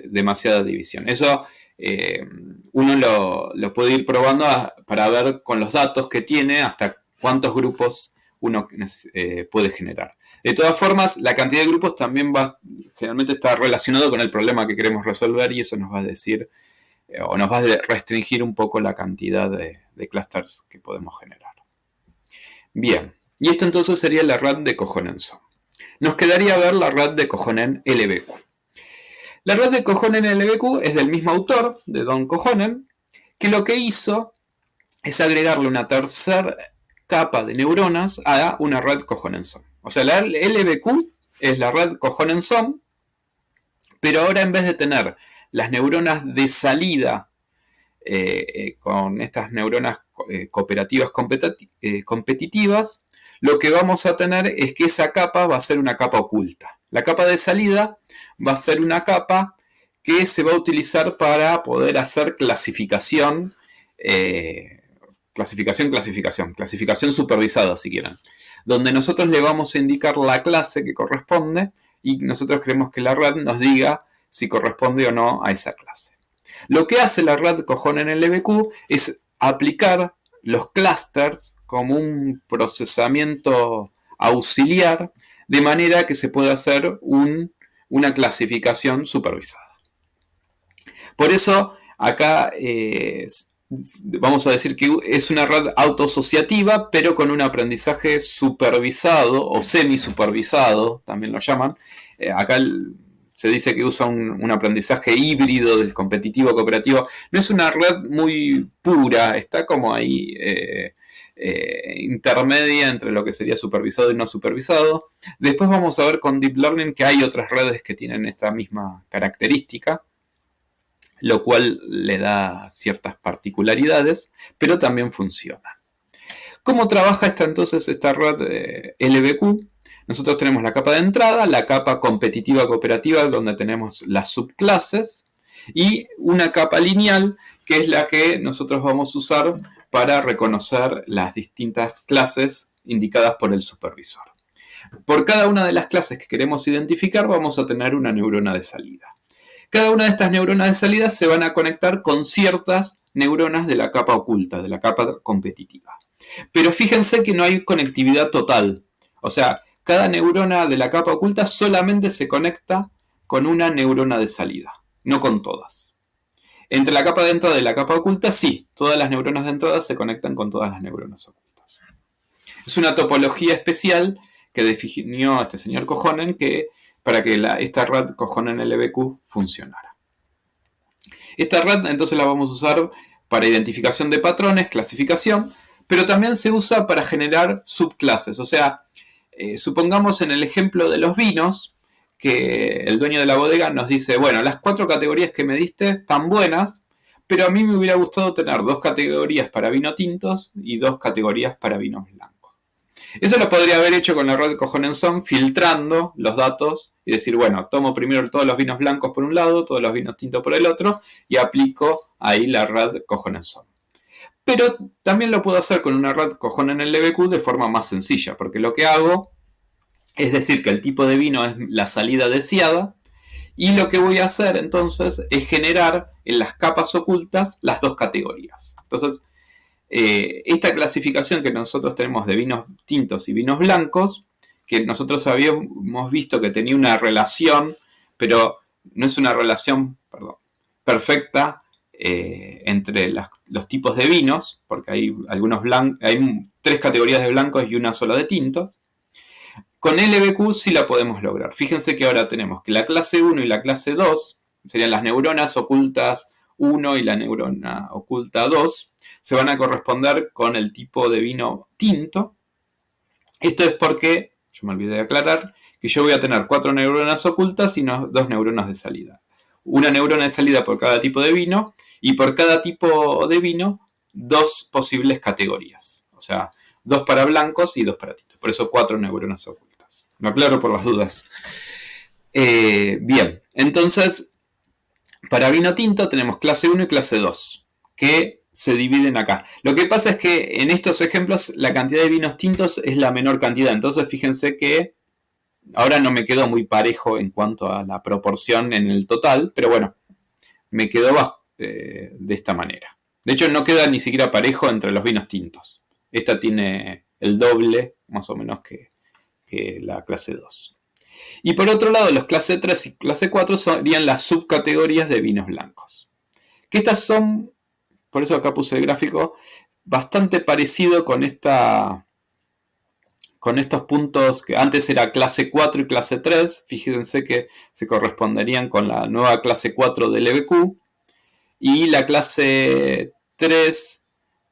Speaker 1: demasiada división. Eso uno lo puede ir probando para ver con los datos que tiene hasta cuántos grupos uno puede generar. De todas formas, la cantidad de grupos también generalmente está relacionado con el problema que queremos resolver y eso nos va a decir o nos va a restringir un poco la cantidad de clusters que podemos generar. Bien, y esto entonces sería la RAD de Kohonen-Son. Nos quedaría ver la RAD de Kohonen-LBQ. La red de Kohonen-LBQ es del mismo autor, de Don Kohonen, que lo que hizo es agregarle una tercera capa de neuronas a una red Kohonen-Son. O sea, la LBQ es la red Kohonen-Son, pero ahora en vez de tener las neuronas de salida con estas neuronas cooperativas competitivas, lo que vamos a tener es que esa capa va a ser una capa oculta. La capa de salida va a ser una capa que se va a utilizar para poder hacer clasificación, clasificación supervisada, si quieren, donde nosotros le vamos a indicar la clase que corresponde y nosotros queremos que la red nos diga si corresponde o no a esa clase. Lo que hace la red Kohonen-LBQ es aplicar los clusters como un procesamiento auxiliar de manera que se pueda hacer una clasificación supervisada. Por eso acá vamos a decir que es una red autoasociativa, pero con un aprendizaje supervisado o semi-supervisado, también lo llaman. Acá se dice que usa un aprendizaje híbrido del competitivo cooperativo. No es una red muy pura, está como ahí intermedia entre lo que sería supervisado y no supervisado. Después vamos a ver con Deep Learning que hay otras redes que tienen esta misma característica, lo cual le da ciertas particularidades, pero también funciona. ¿Cómo trabaja entonces esta red LBQ? Nosotros tenemos la capa de entrada, la capa competitiva cooperativa, donde tenemos las subclases, y una capa lineal, que es la que nosotros vamos a usar para reconocer las distintas clases indicadas por el supervisor. Por cada una de las clases que queremos identificar, vamos a tener una neurona de salida. Cada una de estas neuronas de salida se van a conectar con ciertas neuronas de la capa oculta, de la capa competitiva. Pero fíjense que no hay conectividad total. O sea, cada neurona de la capa oculta solamente se conecta con una neurona de salida, no con todas. Entre la capa de entrada y la capa oculta, sí, todas las neuronas de entrada se conectan con todas las neuronas ocultas. Es una topología especial que definió este señor Kohonen para que esta red Kohonen-LBQ funcionara. Esta red entonces la vamos a usar para identificación de patrones, clasificación, pero también se usa para generar subclases. O sea, Supongamos en el ejemplo de los vinos, que el dueño de la bodega nos dice, bueno, las 4 categorías que me diste están buenas, pero a mí me hubiera gustado tener 2 categorías para vino tintos y 2 categorías para vinos blancos. Eso lo podría haber hecho con la red Cojonenson, filtrando los datos y decir, bueno, tomo primero todos los vinos blancos por un lado, todos los vinos tintos por el otro, y aplico ahí la red Cojonenson. Pero también lo puedo hacer con una red Cojon en el LBQ de forma más sencilla, porque lo que hago es decir que el tipo de vino es la salida deseada, y lo que voy a hacer entonces es generar en las capas ocultas las 2 categorías. Entonces, esta clasificación que nosotros tenemos de vinos tintos y vinos blancos, que nosotros habíamos visto que tenía una relación, pero no es una relación perfecta entre los tipos de vinos, porque hay hay 3 categorías de blancos y una sola de tintos. Con LBQ sí la podemos lograr. Fíjense que ahora tenemos que la clase 1 y la clase 2, serían las neuronas ocultas 1 y la neurona oculta 2, se van a corresponder con el tipo de vino tinto. Esto es porque, yo me olvidé de aclarar, que yo voy a tener 4 neuronas ocultas y 2 neuronas de salida. Una neurona de salida por cada tipo de vino, y por cada tipo de vino 2 posibles categorías. O sea, 2 para blancos y 2 para tintos. Por eso 4 neuronas ocultas. Lo aclaro por las dudas. Bien, entonces, para vino tinto tenemos clase 1 y clase 2, que se dividen acá. Lo que pasa es que en estos ejemplos la cantidad de vinos tintos es la menor cantidad. Entonces, fíjense que ahora no me quedó muy parejo en cuanto a la proporción en el total, pero bueno, me quedó de esta manera. De hecho, no queda ni siquiera parejo entre los vinos tintos. Esta tiene el doble, más o menos, que la clase 2. Y por otro lado, los clase 3 y clase 4 serían las subcategorías de vinos blancos. Que estas son, por eso acá puse el gráfico, bastante parecido con estos puntos que antes era clase 4 y clase 3. Fíjense que se corresponderían con la nueva clase 4 del LBQ. Y la clase 3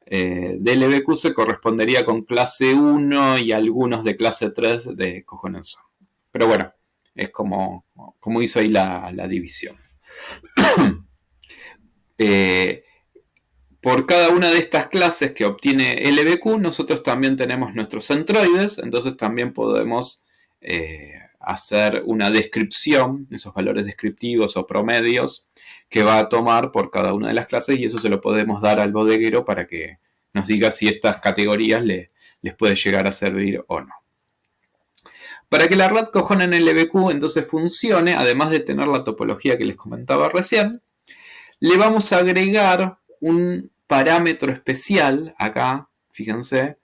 Speaker 1: del LBQ se correspondería con clase 1 y algunos de clase 3 de Cojonenson. Pero bueno, es como hizo ahí la división. Por cada una de estas clases que obtiene LBQ, nosotros también tenemos nuestros centroides, entonces también podemos hacer una descripción, esos valores descriptivos o promedios que va a tomar por cada una de las clases, y eso se lo podemos dar al bodeguero para que nos diga si estas categorías les puede llegar a servir o no. Para que la red Cojon en el LBQ entonces funcione, además de tener la topología que les comentaba recién, le vamos a agregar un parámetro especial acá, fíjense,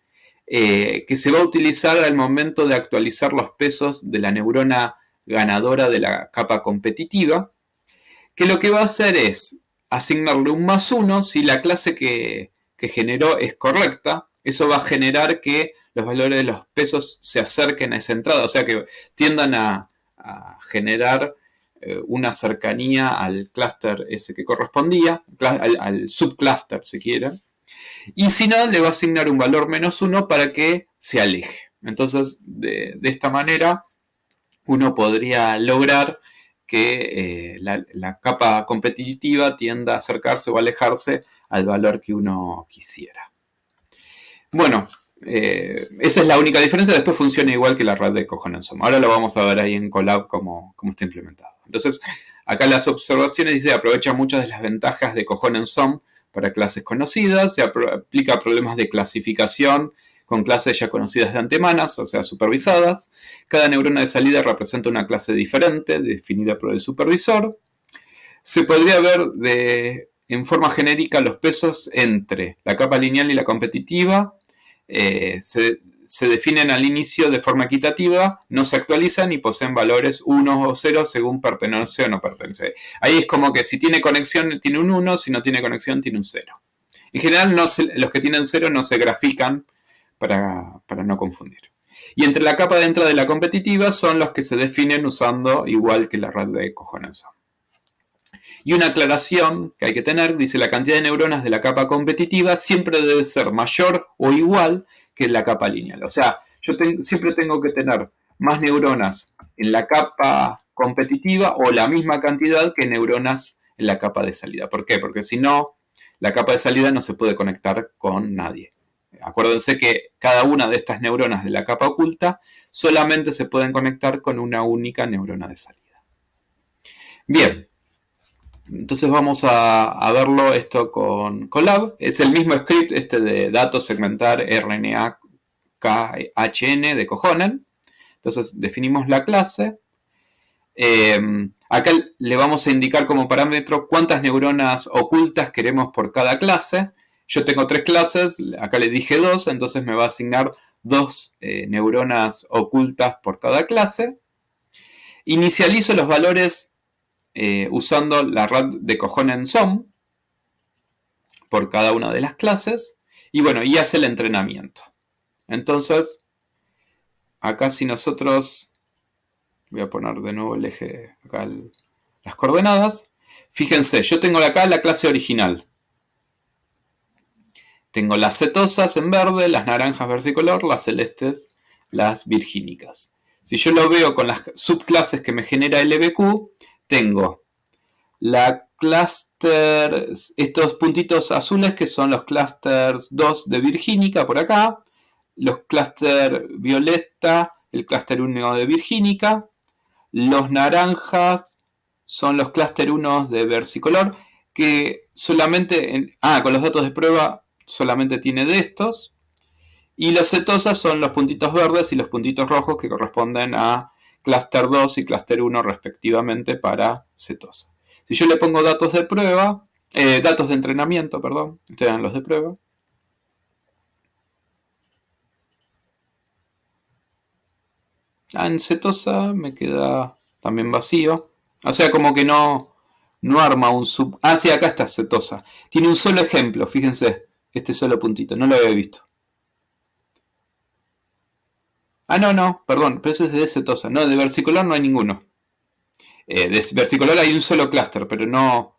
Speaker 1: que se va a utilizar al momento de actualizar los pesos de la neurona ganadora de la capa competitiva, que lo que va a hacer es asignarle un +1 si la clase que generó es correcta. Eso va a generar que los valores de los pesos se acerquen a esa entrada, o sea que tiendan a generar una cercanía al clúster ese que correspondía, al subclúster si quieren, y si no, le va a asignar un valor -1 para que se aleje. Entonces, de esta manera, uno podría lograr que la capa competitiva tienda a acercarse o alejarse al valor que uno quisiera. Bueno, esa es la única diferencia. Después funciona igual que la red de Cojonenson. Ahora lo vamos a ver ahí en Colab cómo está implementado. Entonces, acá las observaciones dice aprovecha muchas de las ventajas de Cojonenson para clases conocidas, se aplica a problemas de clasificación con clases ya conocidas de antemano, o sea, supervisadas. Cada neurona de salida representa una clase diferente, definida por el supervisor. Se podría ver en forma genérica los pesos entre la capa lineal y la competitiva. Se definen al inicio de forma equitativa, no se actualizan y poseen valores 1 o 0 según pertenece o no pertenece. Ahí es como que si tiene conexión tiene un 1, si no tiene conexión tiene un 0. En general los que tienen 0 no se grafican para no confundir. Y entre la capa de entrada de la competitiva son los que se definen usando igual que la red de Cojonenson. Y una aclaración que hay que tener, dice la cantidad de neuronas de la capa competitiva siempre debe ser mayor o igual que la capa lineal. O sea, siempre tengo que tener más neuronas en la capa competitiva o la misma cantidad que neuronas en la capa de salida. ¿Por qué? Porque si no, la capa de salida no se puede conectar con nadie. Acuérdense que cada una de estas neuronas de la capa oculta solamente se pueden conectar con una única neurona de salida. Bien, entonces vamos a verlo esto con Colab. Es el mismo script de datos segmentar RNA KHN de Cojonen. Entonces definimos la clase. Acá le vamos a indicar como parámetro cuántas neuronas ocultas queremos por cada clase. Yo tengo 3 clases, acá le dije 2, entonces me va a asignar 2 neuronas ocultas por cada clase. Inicializo los valores usando la RAD de Cojonen SOM por cada una de las clases. Y bueno, y hace el entrenamiento. Entonces, acá si nosotros... Voy a poner de nuevo el eje, acá las coordenadas. Fíjense, yo tengo acá la clase original. Tengo las cetosas en verde, las naranjas versicolor, las celestes, las virgínicas. Si yo lo veo con las subclases que me genera LBQ, tengo la cluster, estos puntitos azules que son los clusters 2 de virgínica por acá, los cluster violeta, el cluster 1 de virgínica, los naranjas son los cluster 1 de versicolor, que solamente, con los datos de prueba solamente tiene de estos. Y los cetosas son los puntitos verdes y los puntitos rojos que corresponden a cluster 2 y cluster 1 respectivamente para cetosa. Si yo le pongo datos de prueba, datos de entrenamiento, perdón, estos eran los de prueba. En cetosa me queda también vacío. O sea, como que no arma un sub... Ah, sí, acá está cetosa. Tiene un solo ejemplo, fíjense. Este solo puntito, no lo había visto. Ah, no, perdón, pero eso es de cetosa. No, de versicolor no hay ninguno. De versicolor hay un solo clúster, pero no...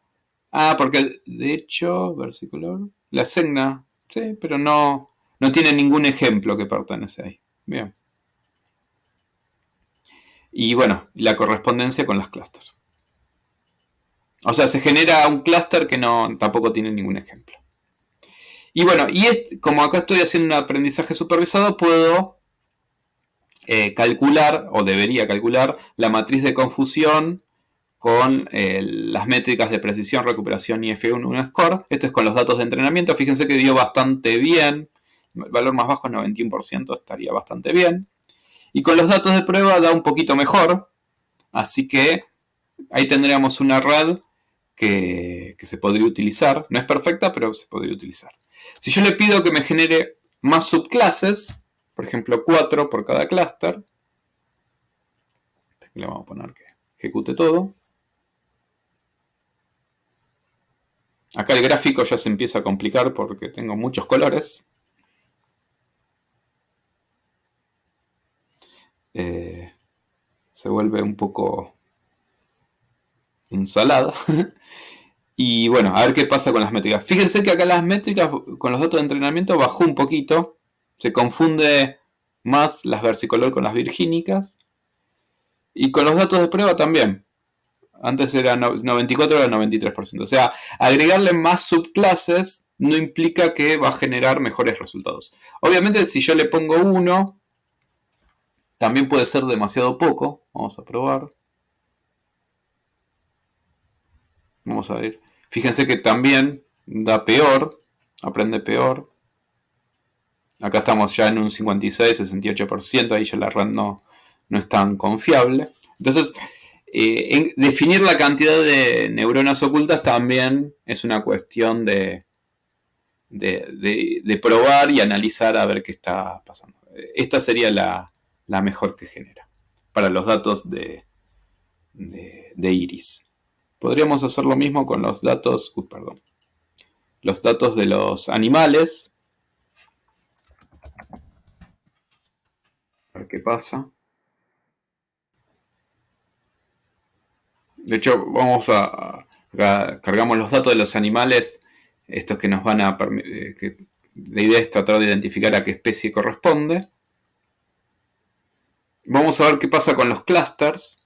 Speaker 1: Ah, porque de hecho, versicolor... La asigna, sí, pero no tiene ningún ejemplo que pertenece ahí. Bien. Y bueno, la correspondencia con las clústeres. O sea, se genera un clúster que tampoco tiene ningún ejemplo. Y bueno, como acá estoy haciendo un aprendizaje supervisado, puedo calcular, o debería calcular, la matriz de confusión con las métricas de precisión, recuperación y F1 score. Esto es con los datos de entrenamiento. Fíjense que dio bastante bien. El valor más bajo, 91%, estaría bastante bien. Y con los datos de prueba da un poquito mejor. Así que ahí tendríamos una red que se podría utilizar. No es perfecta, pero se podría utilizar. Si yo le pido que me genere más subclases, por ejemplo 4 por cada clúster, le vamos a poner que ejecute todo. Acá el gráfico ya se empieza a complicar porque tengo muchos colores. Se vuelve un poco ensalada. Y bueno, a ver qué pasa con las métricas. Fíjense que acá las métricas con los datos de entrenamiento bajó un poquito. Se confunde más las versicolor con las virgínicas. Y con los datos de prueba también. Antes era 94, ahora 93%. O sea, agregarle más subclases no implica que va a generar mejores resultados. Obviamente, si yo le pongo 1, también puede ser demasiado poco. Vamos a probar. Vamos a ver. Fíjense que también da peor. Aprende peor. Acá estamos ya en un 56, 68%. Ahí ya la red no es tan confiable. Entonces, definir la cantidad de neuronas ocultas también es una cuestión de probar y analizar a ver qué está pasando. Esta sería la mejor que genera para los datos de iris. Podríamos hacer lo mismo con los datos, los datos de los animales. A ver qué pasa. De hecho, cargamos los datos de los animales, estos que nos van a permitir, la idea es tratar de identificar a qué especie corresponde. Vamos a ver qué pasa con los clusters.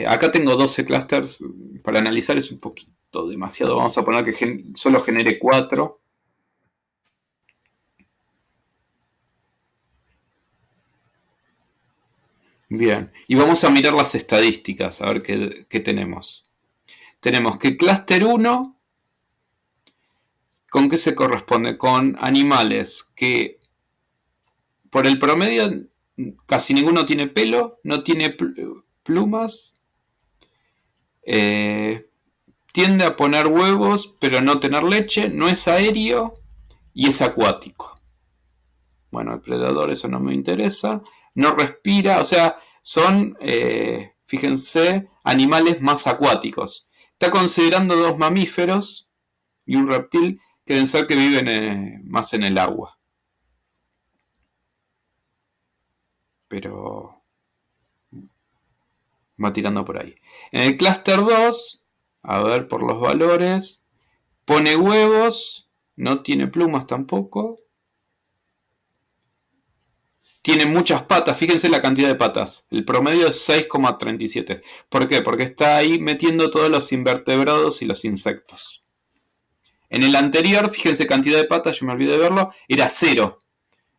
Speaker 1: Acá tengo 12 clusters. Para analizar es un poquito demasiado. Vamos a poner que solo genere 4. Bien. Y vamos a mirar las estadísticas, a ver qué tenemos. Tenemos que cluster 1, ¿con qué se corresponde? Con animales que por el promedio casi ninguno tiene pelo, no tiene plumas, eh, tiende a poner huevos pero no tener leche, no es aéreo y es acuático. Bueno, el predador eso no me interesa, no respira, o sea, son, fíjense, animales más acuáticos. Está considerando dos mamíferos y un reptil que deben ser que viven más en el agua. Pero va tirando por ahí. En el clúster 2, a ver por los valores, pone huevos, no tiene plumas tampoco. Tiene muchas patas, fíjense la cantidad de patas. El promedio es 6,37. ¿Por qué? Porque está ahí metiendo todos los invertebrados y los insectos. En el anterior, fíjense cantidad de patas, yo me olvidé de verlo, era 0.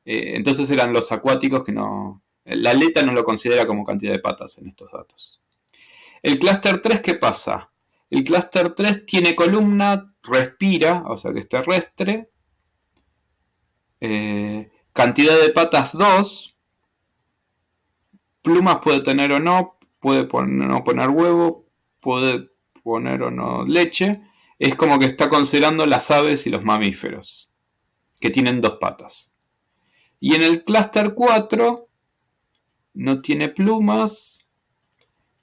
Speaker 1: Entonces eran los acuáticos que no... La aleta no lo considera como cantidad de patas en estos datos. El clúster 3, ¿qué pasa? El clúster 3 tiene columna, respira, o sea que es terrestre. Cantidad de patas 2. Plumas puede tener o no, puede no poner huevo, puede poner o no leche. Es como que está considerando las aves y los mamíferos, que tienen 2 patas. Y en el clúster 4 no tiene plumas,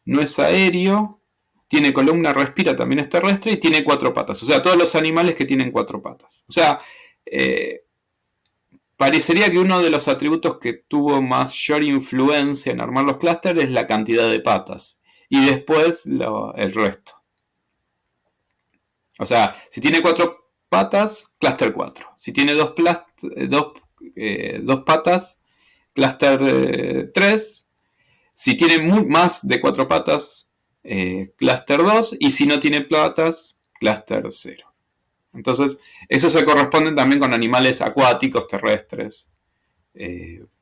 Speaker 1: no es aéreo, tiene columna, respira, también es terrestre y tiene 4 patas. O sea, todos los animales que tienen 4 patas. O sea, parecería que uno de los atributos que tuvo mayor influencia en armar los clústeres es la cantidad de patas. Y después el resto. O sea, si tiene 4 patas, clúster 4. Si tiene dos patas, clúster 3. Si tiene más de 4 patas, clúster 2. Y si no tiene patas, clúster 0. Entonces, eso se corresponde también con animales acuáticos, terrestres.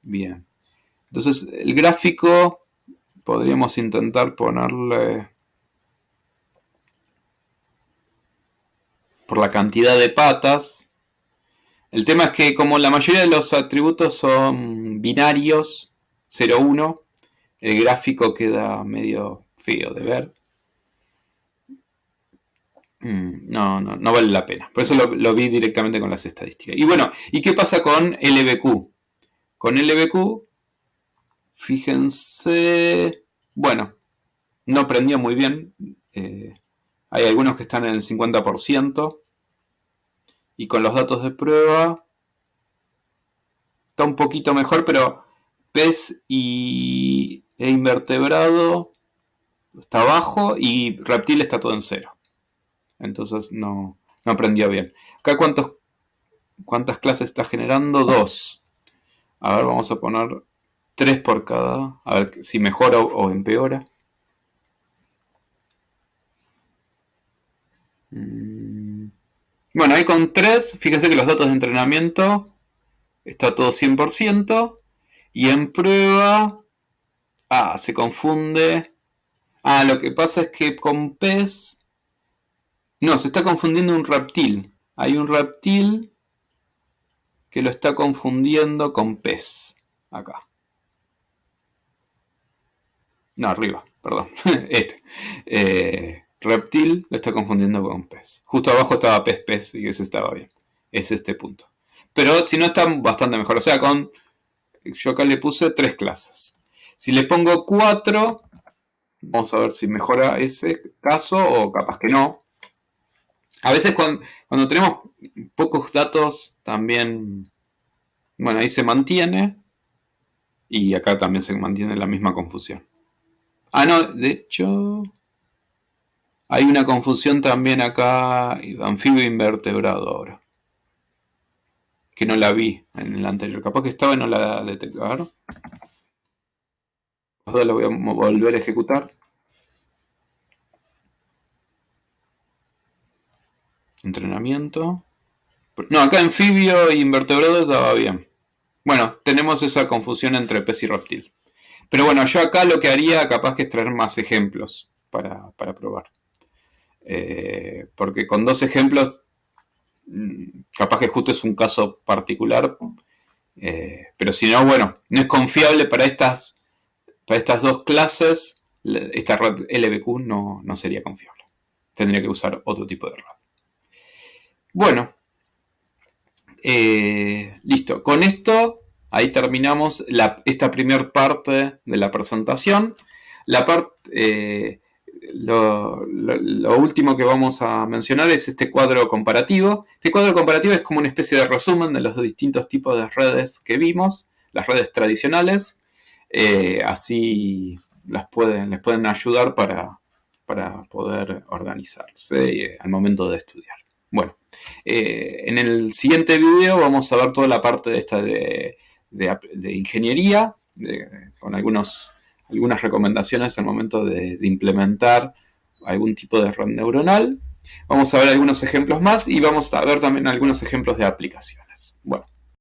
Speaker 1: Bien. Entonces, el gráfico podríamos intentar ponerle por la cantidad de patas. El tema es que como la mayoría de los atributos son binarios, 0, 1, el gráfico queda medio feo de ver. No vale la pena. Por eso lo vi directamente con las estadísticas. Y bueno, ¿y qué pasa con LBQ? Con LBQ, fíjense, bueno, no prendió muy bien. Hay algunos que están en el 50%. Y con los datos de prueba está un poquito mejor, pero pez e invertebrado está bajo y reptil está todo en 0. Entonces no aprendió bien. Acá ¿cuántas clases está generando? 2. A ver, vamos a poner 3 por cada. A ver si mejora o empeora. Bueno, ahí con 3, fíjense que los datos de entrenamiento está todo 100%. Y en prueba, se confunde. Lo que pasa es que con pez... No, se está confundiendo un reptil. Hay un reptil que lo está confundiendo con pez. Acá. No, arriba, perdón. Reptil lo está confundiendo con pez. Justo abajo estaba pez y ese estaba bien. Es este punto. Pero si no está bastante mejor. O sea, yo acá le puse 3 clases. Si le pongo 4, vamos a ver si mejora ese caso o capaz que no. A veces cuando tenemos pocos datos también, bueno, ahí se mantiene y acá también se mantiene la misma confusión. No, de hecho hay una confusión también acá, anfibio invertebrado ahora, que no la vi en el anterior, capaz que estaba y no la detecté. A ver. dos los voy a volver a ejecutar. Entrenamiento. No, acá anfibio e invertebrado estaba bien. Bueno, tenemos esa confusión entre pez y reptil. Pero bueno, yo acá lo que haría capaz que es traer más ejemplos para probar. Porque con 2 ejemplos, capaz que justo es un caso particular. Pero si no, bueno, no es confiable para estas 2 clases. Esta red LBQ no sería confiable. Tendría que usar otro tipo de red. Bueno, listo. Con esto, ahí terminamos esta primera parte de la presentación. Lo último que vamos a mencionar es este cuadro comparativo. Este cuadro comparativo es como una especie de resumen de los distintos tipos de redes que vimos, las redes tradicionales. Así les pueden ayudar para poder organizarse al momento de estudiar. Bueno, en el siguiente video vamos a ver toda la parte de ingeniería, con algunas recomendaciones al momento de implementar algún tipo de red neuronal. Vamos a ver algunos ejemplos más y vamos a ver también algunos ejemplos de aplicaciones. Bueno.